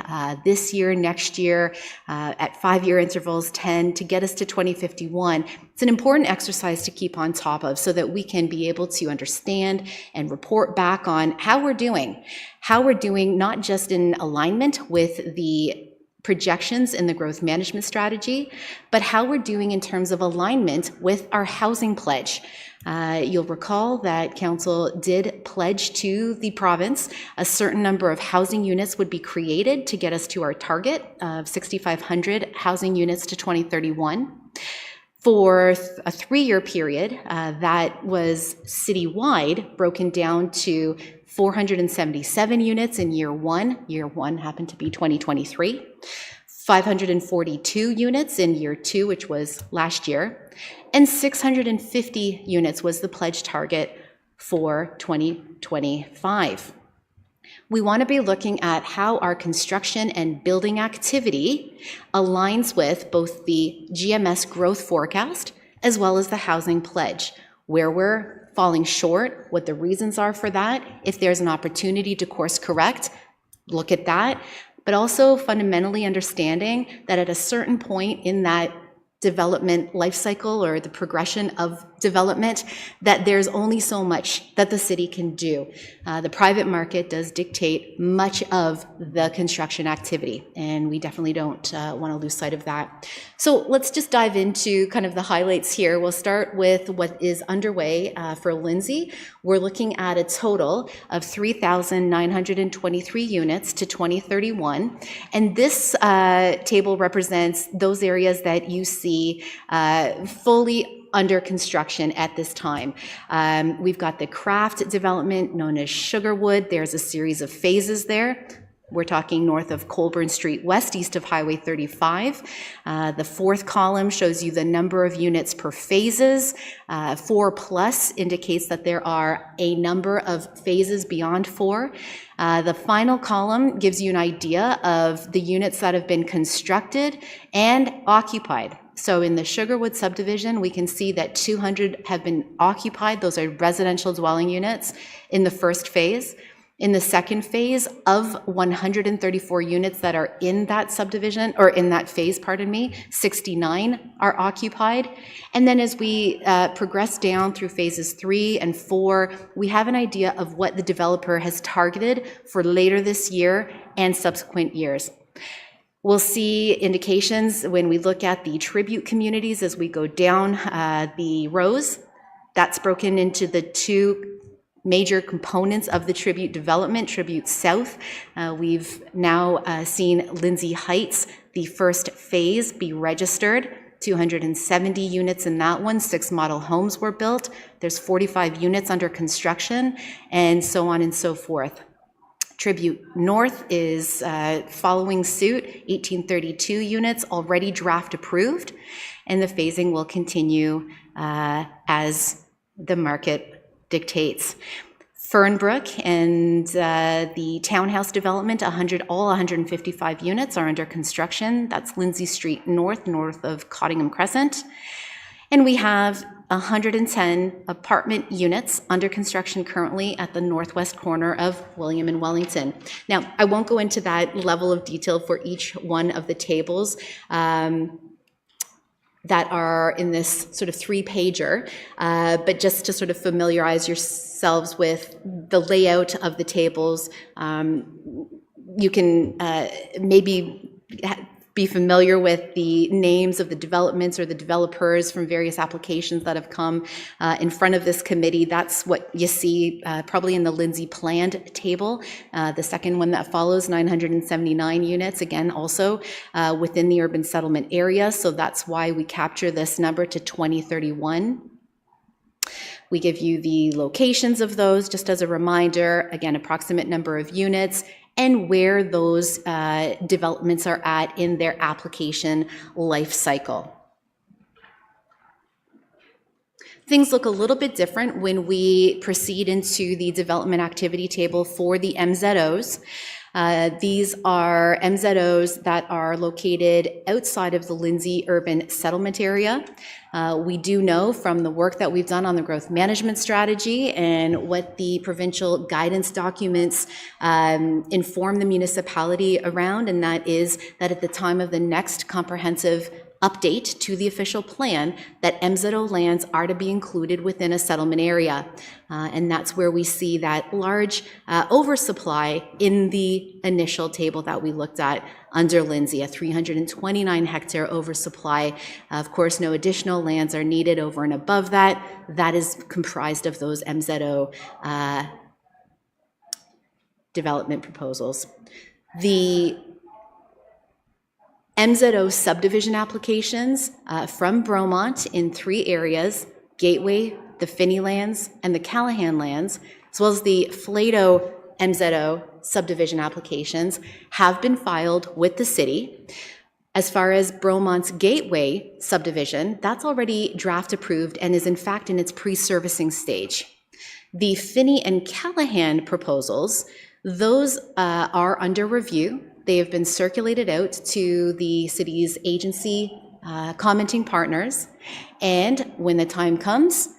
this year, next year, at 5-year intervals, 10, to get us to 2051, it's an important exercise to keep on top of so that we can be able to understand and report back on how we're doing not just in alignment with the projections in the growth management strategy, but how we're doing in terms of alignment with our housing pledge. You'll recall that council did pledge to the province a certain number of housing units would be created to get us to our target of 6,500 housing units to 2031. For a 3-year period, that was citywide, broken down to 477 units in year one. Year one happened to be 2023. 542 units in year two, which was last year, and 650 units was the pledge target for 2025. We want to be looking at how our construction and building activity aligns with both the GMS growth forecast as well as the housing pledge, where we're falling short, what the reasons are for that, if there's an opportunity to course correct, look at that, but also fundamentally understanding that at a certain point in that development life cycle or the progression of development, that there's only so much that the city can do. The private market does dictate much of the construction activity, and we definitely don't want to lose sight of that. So let's just dive into kind of the highlights here. We'll start with what is underway for Lindsay. We're looking at a total of 3,923 units to 2031, and this table represents those areas that you see fully under construction at this time. We've got the Craft development known as Sugarwood. There's a series of phases there. We're talking north of Colburn Street West, east of Highway 35. The fourth column shows you the number of units per phases. 4+ indicates that there are a number of phases beyond 4. The final column gives you an idea of the units that have been constructed and occupied. So in the Sugarwood subdivision, we can see that 200 have been occupied. Those are residential dwelling units in the first phase. In the second phase, of 134 units that are in that subdivision, or in that phase, 69 are occupied. And then as we progress down through phases 3 and 4, we have an idea of what the developer has targeted for later this year and subsequent years. We'll see indications when we look at the tribute communities as we go down the rows. That's broken into the 2 major components of the Tribute development, Tribute South. We've now seen Lindsay Heights, the first phase, be registered. 270 units in that one, 6 model homes were built. There's 45 units under construction, and so on and so forth. Tribute North is following suit, 1832 units already draft approved, and the phasing will continue as the market dictates. Fernbrook and the townhouse development, all 155 units are under construction. That's Lindsay Street North, north of Cottingham Crescent. And we have 110 apartment units under construction currently at the northwest corner of William and Wellington. Now, I won't go into that level of detail for each one of the tables that are in this sort of 3-pager, but just to sort of familiarize yourselves with the layout of the tables, you can maybe be familiar with the names of the developments or the developers from various applications that have come in front of this committee. That's what you see probably in the Lindsay planned table. The second one that follows, 979 units, again, also within the urban settlement area. So that's why we capture this number to 2031. We give you the locations of those, just as a reminder, again, approximate number of units, and where those developments are at in their application life cycle. Things look a little bit different when we proceed into the development activity table for the MZOs. These are MZOs that are located outside of the Lindsay urban settlement area. We do know from the work that we've done on the growth management strategy and what the provincial guidance documents inform the municipality around, and that is that at the time of the next comprehensive update to the official plan, that MZO lands are to be included within a settlement area. And that's where we see that large oversupply in the initial table that we looked at under Lindsay, a 329 hectare oversupply. Of course, no additional lands are needed over and above that. That is comprised of those MZO development proposals. The MZO subdivision applications from Bromont in 3 areas: Gateway, the Finney lands, and the Callahan lands, as well as the Flato MZO subdivision applications, have been filed with the city. As far as Bromont's Gateway subdivision, that's already draft approved and is in fact in its pre-servicing stage. The Finney and Callahan proposals, those are under review. They have been circulated out to the city's agency commenting partners, and when the time comes,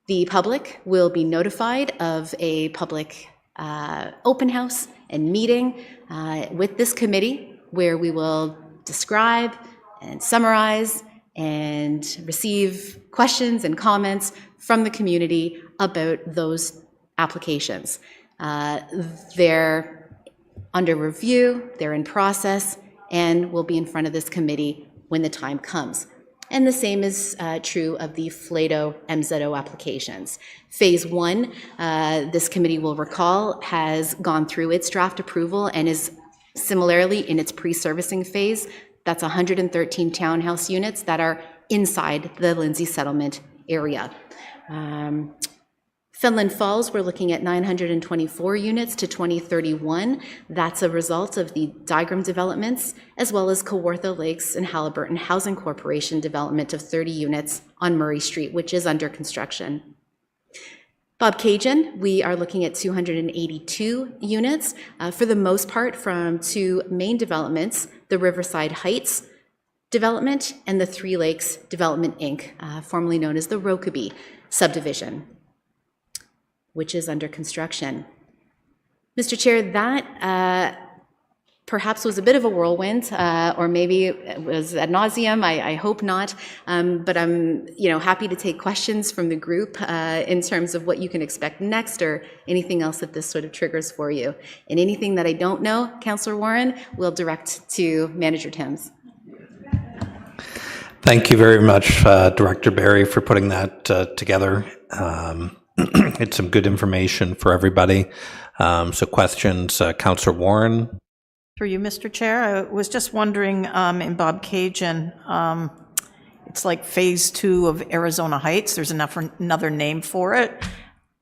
the public will be notified of a public open house and meeting with this committee, where we will describe and summarize and receive questions and comments from the community about those applications. They're under review, they're in process, and will be in front of this committee when the time comes. And the same is true of the Flato MZO applications. Phase 1, this committee will recall, has gone through its draft approval and is similarly in its pre-servicing phase. That's 113 townhouse units that are inside the Lindsay settlement area. Finland Falls, we're looking at 924 units to 2031. That's a result of the diagram developments, as well as Kawartha Lakes and Halliburton Housing Corporation development of 30 units on Murray Street, which is under construction. Bobcaygeon, we are looking at 282 units, for the most part from 2 main developments, the Riverside Heights development and the Three Lakes Development Inc., formerly known as the Rokeby subdivision, which is under construction. Mr. Chair, that perhaps was a bit of a whirlwind, or maybe it was ad nauseum. I hope not, but I'm happy to take questions from the group in terms of what you can expect next, or anything else that this sort of triggers for you. And anything that I don't know, Councillor Warren, we'll direct to Manager Timms. Thank you very much, Director Barry, for putting that together. It's some good information for everybody. So questions, Councillor Warren. Through you, Mr. Chair, I was just wondering, in Bobcaygeon, it's like phase 2 of Arizona Heights. There's another name for it.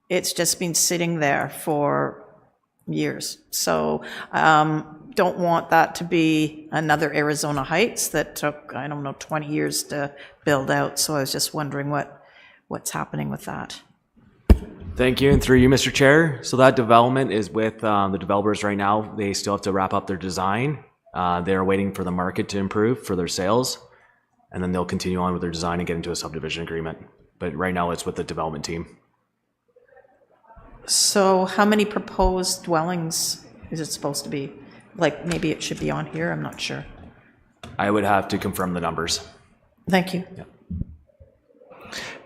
It's just been sitting there for years. So don't want that to be another Arizona Heights that took, 20 years to build out. So I was just wondering what's happening with that. Thank you, and through you, Mr. Chair. So that development is with the developers right now. They still have to wrap up their design. They're waiting for the market to improve for their sales, and then they'll continue on with their design and get into a subdivision agreement. But right now it's with the development team. So how many proposed dwellings is it supposed to be? Like, maybe it should be on here, I'm not sure. I would have to confirm the numbers. Thank you. Yeah.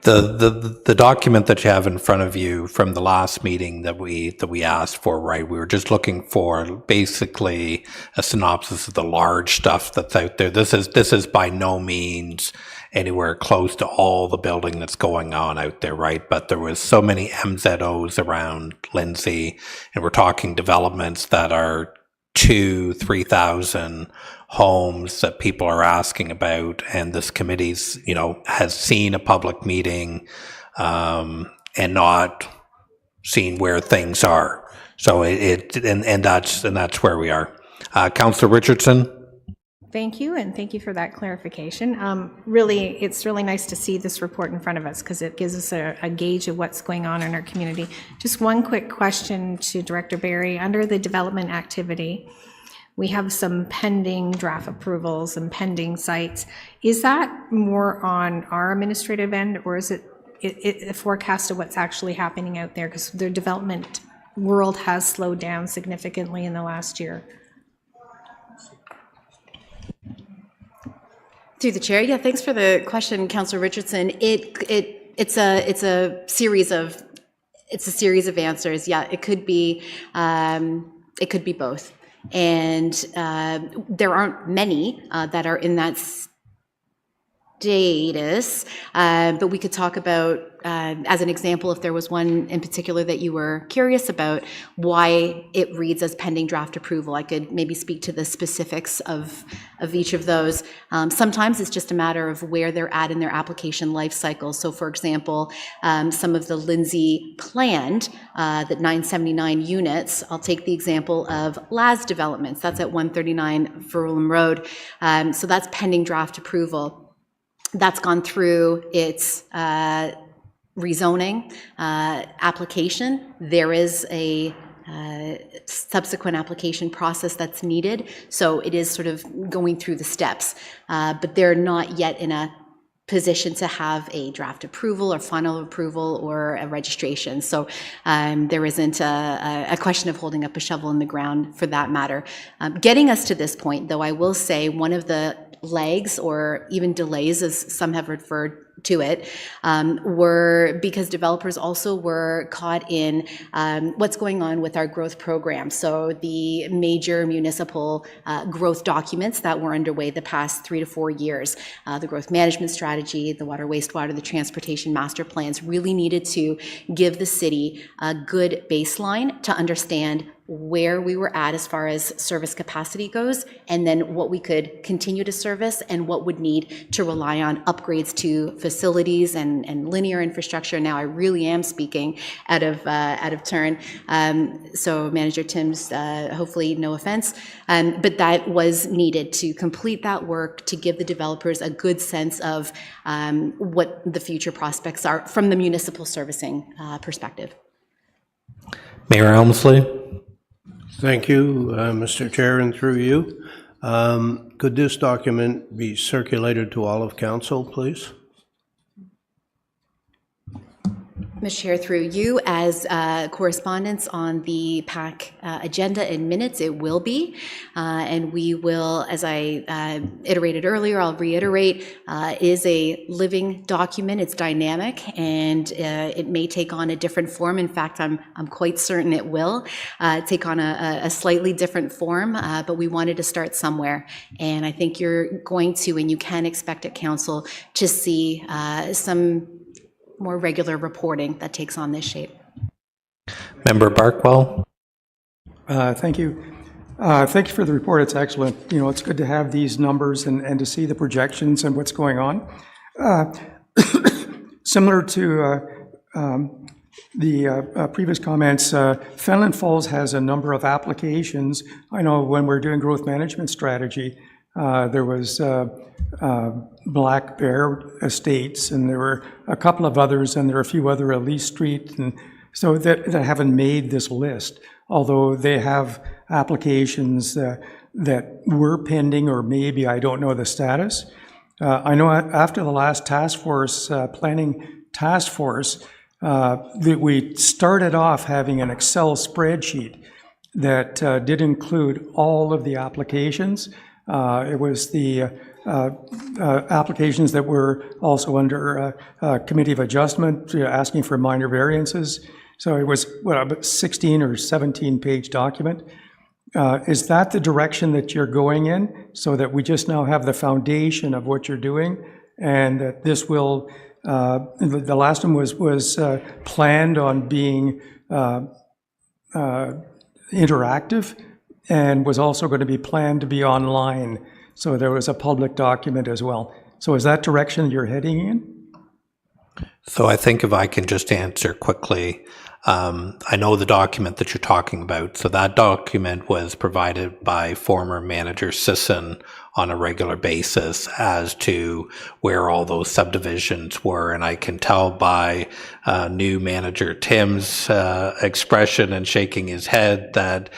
The document that you have in front of you from the last meeting that we asked for, right? We were just looking for basically a synopsis of the large stuff that's out there. This is by no means anywhere close to all the building that's going on out there, right? But there was so many MZOs around Lindsay, and we're talking developments that are 2,000-3,000 homes that people are asking about, and this committee's has seen a public meeting and not seen where things are. So that's where we are. Councillor Richardson. Thank you, and thank you for that clarification. Really, it's really nice to see this report in front of us, because it gives us a gauge of what's going on in our community. Just one quick question to Director Barry. Under the development activity, we have some pending draft approvals and pending sites. Is that more on our administrative end, or is it a forecast of what's actually happening out there? Because the development world has slowed down significantly in the last year. Through the chair, yeah, thanks for the question, Councillor Richardson. It's a series of answers. Yeah, it could be both, and there aren't many that are in that status, but we could talk about, as an example, if there was one in particular that you were curious about, why it reads as pending draft approval. I could maybe speak to the specifics of each of those. Sometimes it's just a matter of where they're at in their application life cycle. So for example, some of the Lindsay planned, that 979 units, I'll take the example of Laz Developments, that's at 139 Verulam Road. So that's pending draft approval. That's gone through its rezoning application. There is a subsequent application process that's needed. So it is sort of going through the steps, but they're not yet in a position to have a draft approval or final approval or a registration. So there isn't a question of holding up a shovel in the ground for that matter. Getting us to this point, though, I will say one of the lags or even delays, as some have referred to it, were because developers also were caught in what's going on with our growth program. So the major municipal growth documents that were underway the past 3 to 4 years, the growth management strategy, the water, wastewater, the transportation master plans really needed to give the city a good baseline to understand where we were at as far as service capacity goes, and then what we could continue to service and what would need to rely on upgrades to facilities and linear infrastructure. Now I really am speaking out of turn. So Manager Timms, hopefully no offense, but that was needed to complete that work to give the developers a good sense of what the future prospects are from the municipal servicing perspective. Mayor Elmsley. Thank you, Mr. Chair, and through you. Could this document be circulated to all of council, please? Mr. Chair, through you, as correspondence on the PAC agenda and minutes, it will be. And we will, as I iterated earlier, I'll reiterate, is a living document. It's dynamic, and it may take on a different form. In fact, I'm quite certain it will take on a slightly different form, but we wanted to start somewhere. And I think you're going to, and you can expect at council to see some more regular reporting that takes on this shape. Member Barkwell. Thank you. Thank you for the report. It's excellent. You know, it's good to have these numbers and to see the projections and what's going on. Similar to the previous comments, Fenelon Falls has a number of applications. I know when we're doing growth management strategy, there was Black Bear Estates, and there were a couple of others, and there are a few other, Elise Street, and so that haven't made this list, although they have applications that were pending, or maybe, I don't know the status. I know after the last task force, planning task force, that we started off having an Excel spreadsheet that did include all of the applications. It was the applications that were also under Committee of Adjustment, asking for minor variances. So it was, about 16 or 17 page document. Is that the direction that you're going in, so that we just now have the foundation of what you're doing, and that this will, the last one was planned on being interactive, and was also going to be planned to be online. So there was a public document as well. So is that direction you're heading in? So I think if I can just answer quickly, I know the document that you're talking about. So that document was provided by former manager Sisson on a regular basis as to where all those subdivisions were. And I can tell by new manager Tim's expression and shaking his head that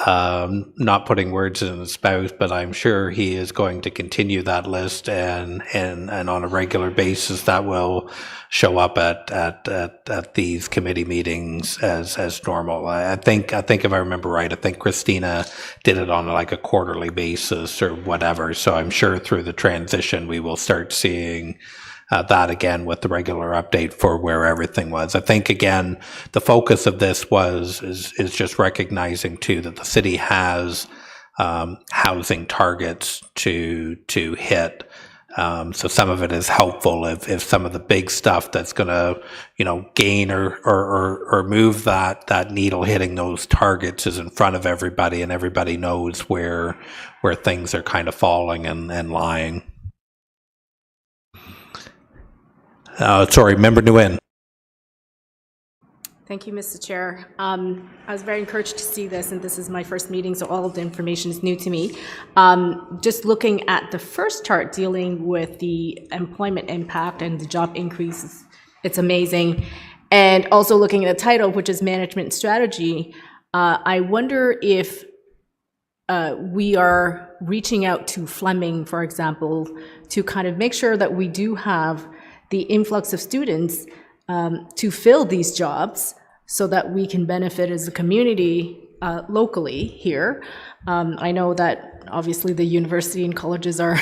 not putting words in his mouth, but I'm sure he is going to continue that list, and on a regular basis that will show up at these committee meetings as normal. I think if I remember right, I think Christina did it on like a quarterly basis or whatever. So I'm sure through the transition we will start seeing that again with the regular update for where everything was. I think again the focus of this is just recognizing too that the city has housing targets to hit So some of it is helpful if some of the big stuff that's going to, gain or move that needle hitting those targets is in front of everybody, and everybody knows where things are kind of falling and lying. Sorry, Member Nguyen. Thank you, Mr. Chair. I was very encouraged to see this, and this is my first meeting, so all of the information is new to me. Just looking at the first chart dealing with the employment impact and the job increases, it's amazing. And also looking at the title, which is Management Strategy, I wonder if we are reaching out to Fleming, for example, to kind of make sure that we do have the influx of students to fill these jobs so that we can benefit as a community locally here. I know that obviously the university and colleges are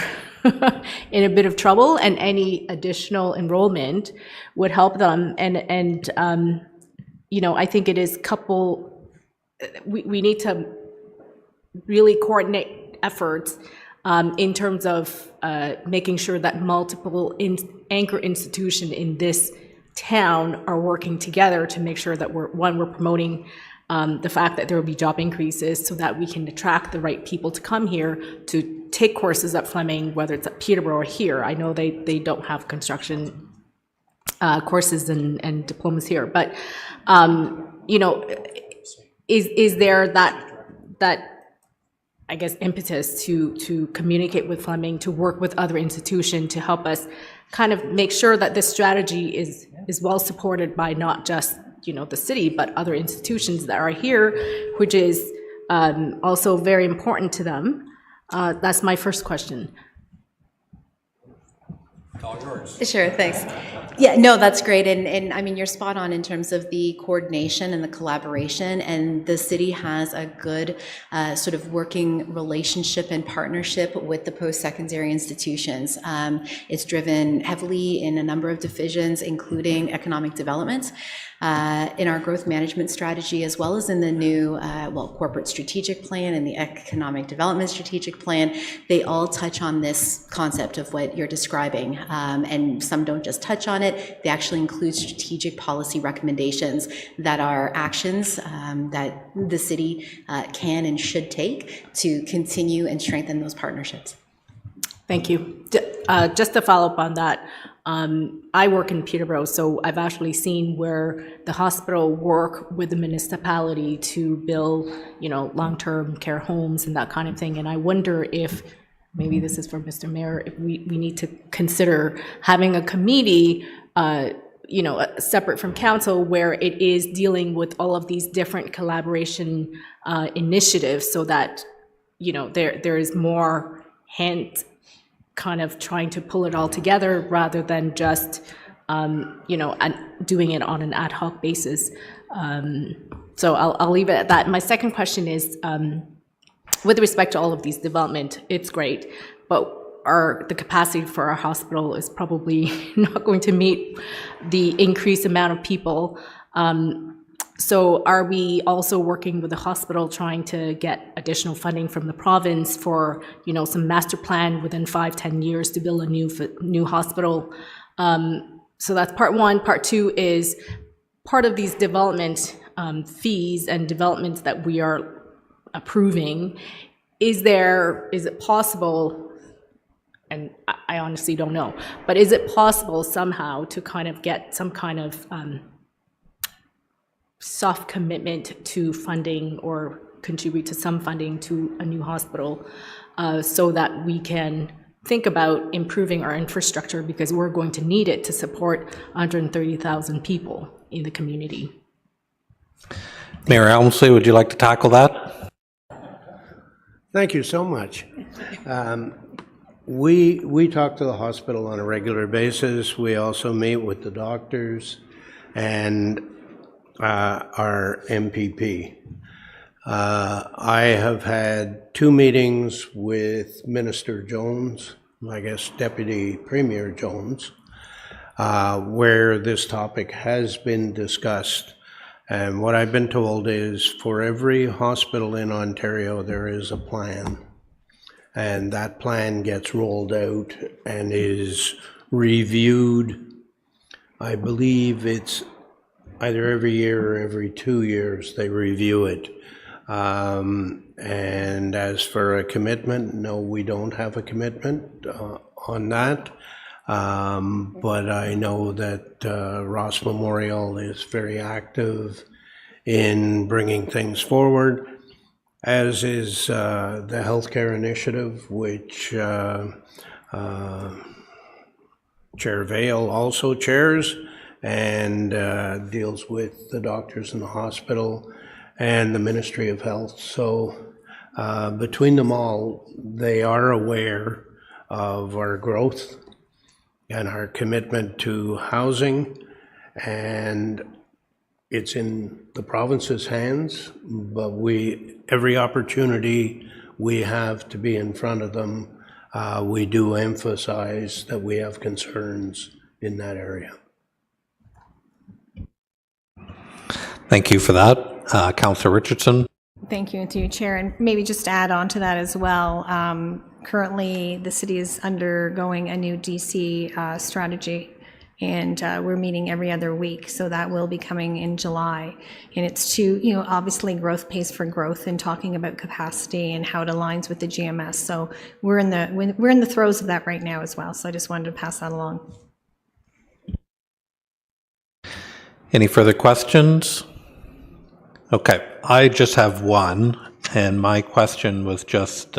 in a bit of trouble, and any additional enrollment would help them. And I think it is we need to really coordinate efforts in terms of making sure that multiple anchor institutions in this town are working together to make sure that we're promoting the fact that there will be job increases so that we can attract the right people to come here to take courses at Fleming, whether it's at Peterborough or here. I know they don't have construction courses and diplomas here, but is there that I guess impetus to communicate with Fleming, to work with other institutions to help us kind of make sure that this strategy is well supported by not just the city, but other institutions that are here, which is also very important to them. That's my first question. All yours. Sure, thanks. Yeah, no, that's great. And I mean, you're spot on in terms of the coordination and the collaboration. And the city has a good sort of working relationship and partnership with the post-secondary institutions. It's driven heavily in a number of divisions, including economic development, in our growth management strategy, as well as in the new corporate strategic plan and the economic development strategic plan. They all touch on this concept of what you're describing. And some don't just touch on it, they actually include strategic policy recommendations that are actions that the city can and should take to continue and strengthen those partnerships. Thank you. Just to follow up on that, I work in Peterborough, so I've actually seen where the hospital work with the municipality to build, long-term care homes and that kind of thing. And I wonder if, maybe this is for Mr. Mayor, if we need to consider having a committee, separate from council, where it is dealing with all of these different collaboration initiatives, so that, there is more hand kind of trying to pull it all together rather than just, doing it on an ad hoc basis. So I'll leave it at that. My second question is, with respect to all of these development, it's great, but the capacity for our hospital is probably not going to meet the increased amount of people. So are we also working with the hospital trying to get additional funding from the province for, some master plan within 5-10 years to build a new hospital? So that's part one. Part two is part of these development fees and developments that we are approving. Is it possible, and I honestly don't know, but is it possible somehow to kind of get some kind of soft commitment to funding or contribute to some funding to a new hospital so that we can think about improving our infrastructure, because we're going to need it to support 130,000 people in the community? Mayor Elmsley, would you like to tackle that? Thank you so much. We talk to the hospital on a regular basis. We also meet with the doctors and our MPP. I have had 2 meetings with Minister Jones, I guess Deputy Premier Jones, where this topic has been discussed. And what I've been told is for every hospital in Ontario, there is a plan. and that plan gets rolled out and is reviewed. I believe it's either every year or every 2 years they review it. And as for a commitment, no, we don't have a commitment on that. But I know that Ross Memorial is very active in bringing things forward, as is the healthcare initiative, which Chair Vale also chairs and deals with the doctors in the hospital and the Ministry of Health. So between them all, they are aware of our growth and our commitment to housing, and it's in the province's hands, but every opportunity we have to be in front of them, we do emphasize that we have concerns in that area. Thank you for that. Councillor Richardson. Thank you, through you, Chair. And maybe just to add on to that as well, currently the city is undergoing a new DC strategy, and we're meeting every other week, so that will be coming in July. And it's to, obviously growth pays for growth, and talking about capacity and how it aligns with the GMS. So we're in the throes of that right now as well. So I just wanted to pass that along. Any further questions? Okay, I just have one, and my question was just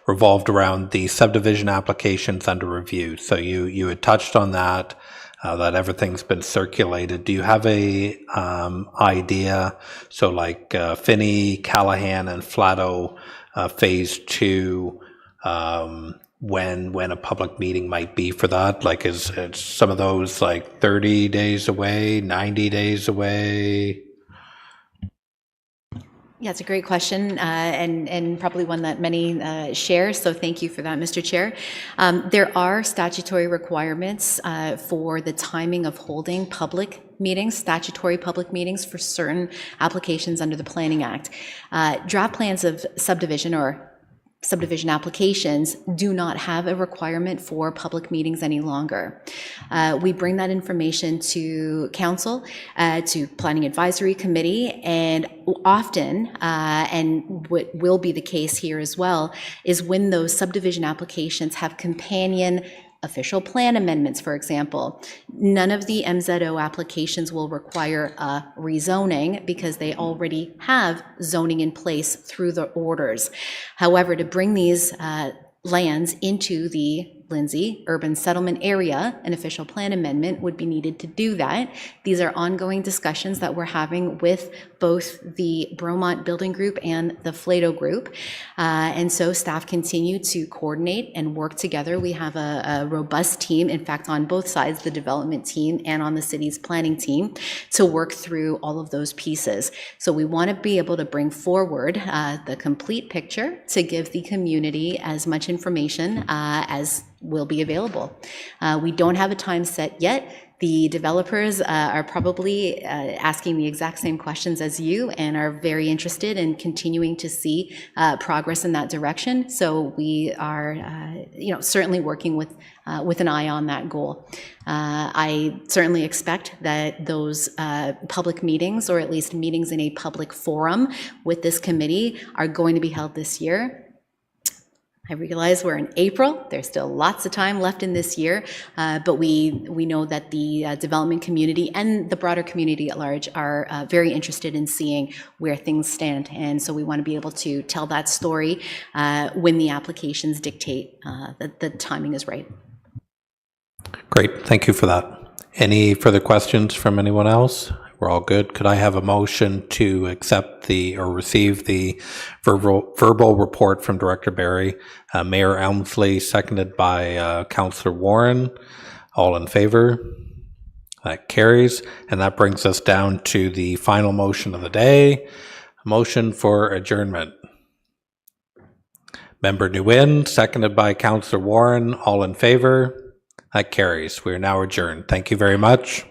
revolved around the subdivision applications under review. So you had touched on that, that everything's been circulated. Do you have a idea? So like Finney, Callahan, and Flatto Phase 2, when a public meeting might be for that? Like is some of those like 30 days away, 90 days away? Yeah, it's a great question, and probably one that many share, so thank you for that, Mr. Chair. There are statutory requirements for the timing of holding public meetings, statutory public meetings for certain applications under the Planning Act. Draft plans of subdivision or subdivision applications do not have a requirement for public meetings any longer. We bring that information to council, to Planning Advisory Committee, and often, and what will be the case here as well, is when those subdivision applications have companion official plan amendments, for example. None of the MZO applications will require a rezoning because they already have zoning in place through the orders. However, to bring these lands into the Lindsay urban settlement area, an official plan amendment would be needed to do that. These are ongoing discussions that we're having with both the Bromont Building Group and the Flato Group. And so staff continue to coordinate and work together. We have a robust team, in fact, on both sides, the development team and on the city's planning team, to work through all of those pieces. So we want to be able to bring forward the complete picture to give the community as much information as will be available. We don't have a time set yet. The developers are probably asking the exact same questions as you and are very interested in continuing to see progress in that direction. So we are, certainly working with an eye on that goal. I certainly expect that those public meetings, or at least meetings in a public forum with this committee, are going to be held this year. I realize we're in April. There's still lots of time left in this year, but we know that the development community and the broader community at large are very interested in seeing where things stand. And so we want to be able to tell that story when the applications dictate that the timing is right. Great, thank you for that. Any further questions from anyone else? We're all good. Could I have a motion to accept or receive the verbal report from Director Barry, Mayor Elmsley, seconded by Councillor Warren? All in favor? That carries. And that brings us down to the final motion of the day, a motion for adjournment. Member Nguyen, seconded by Councillor Warren. All in favor? That carries. We are now adjourned. Thank you very much.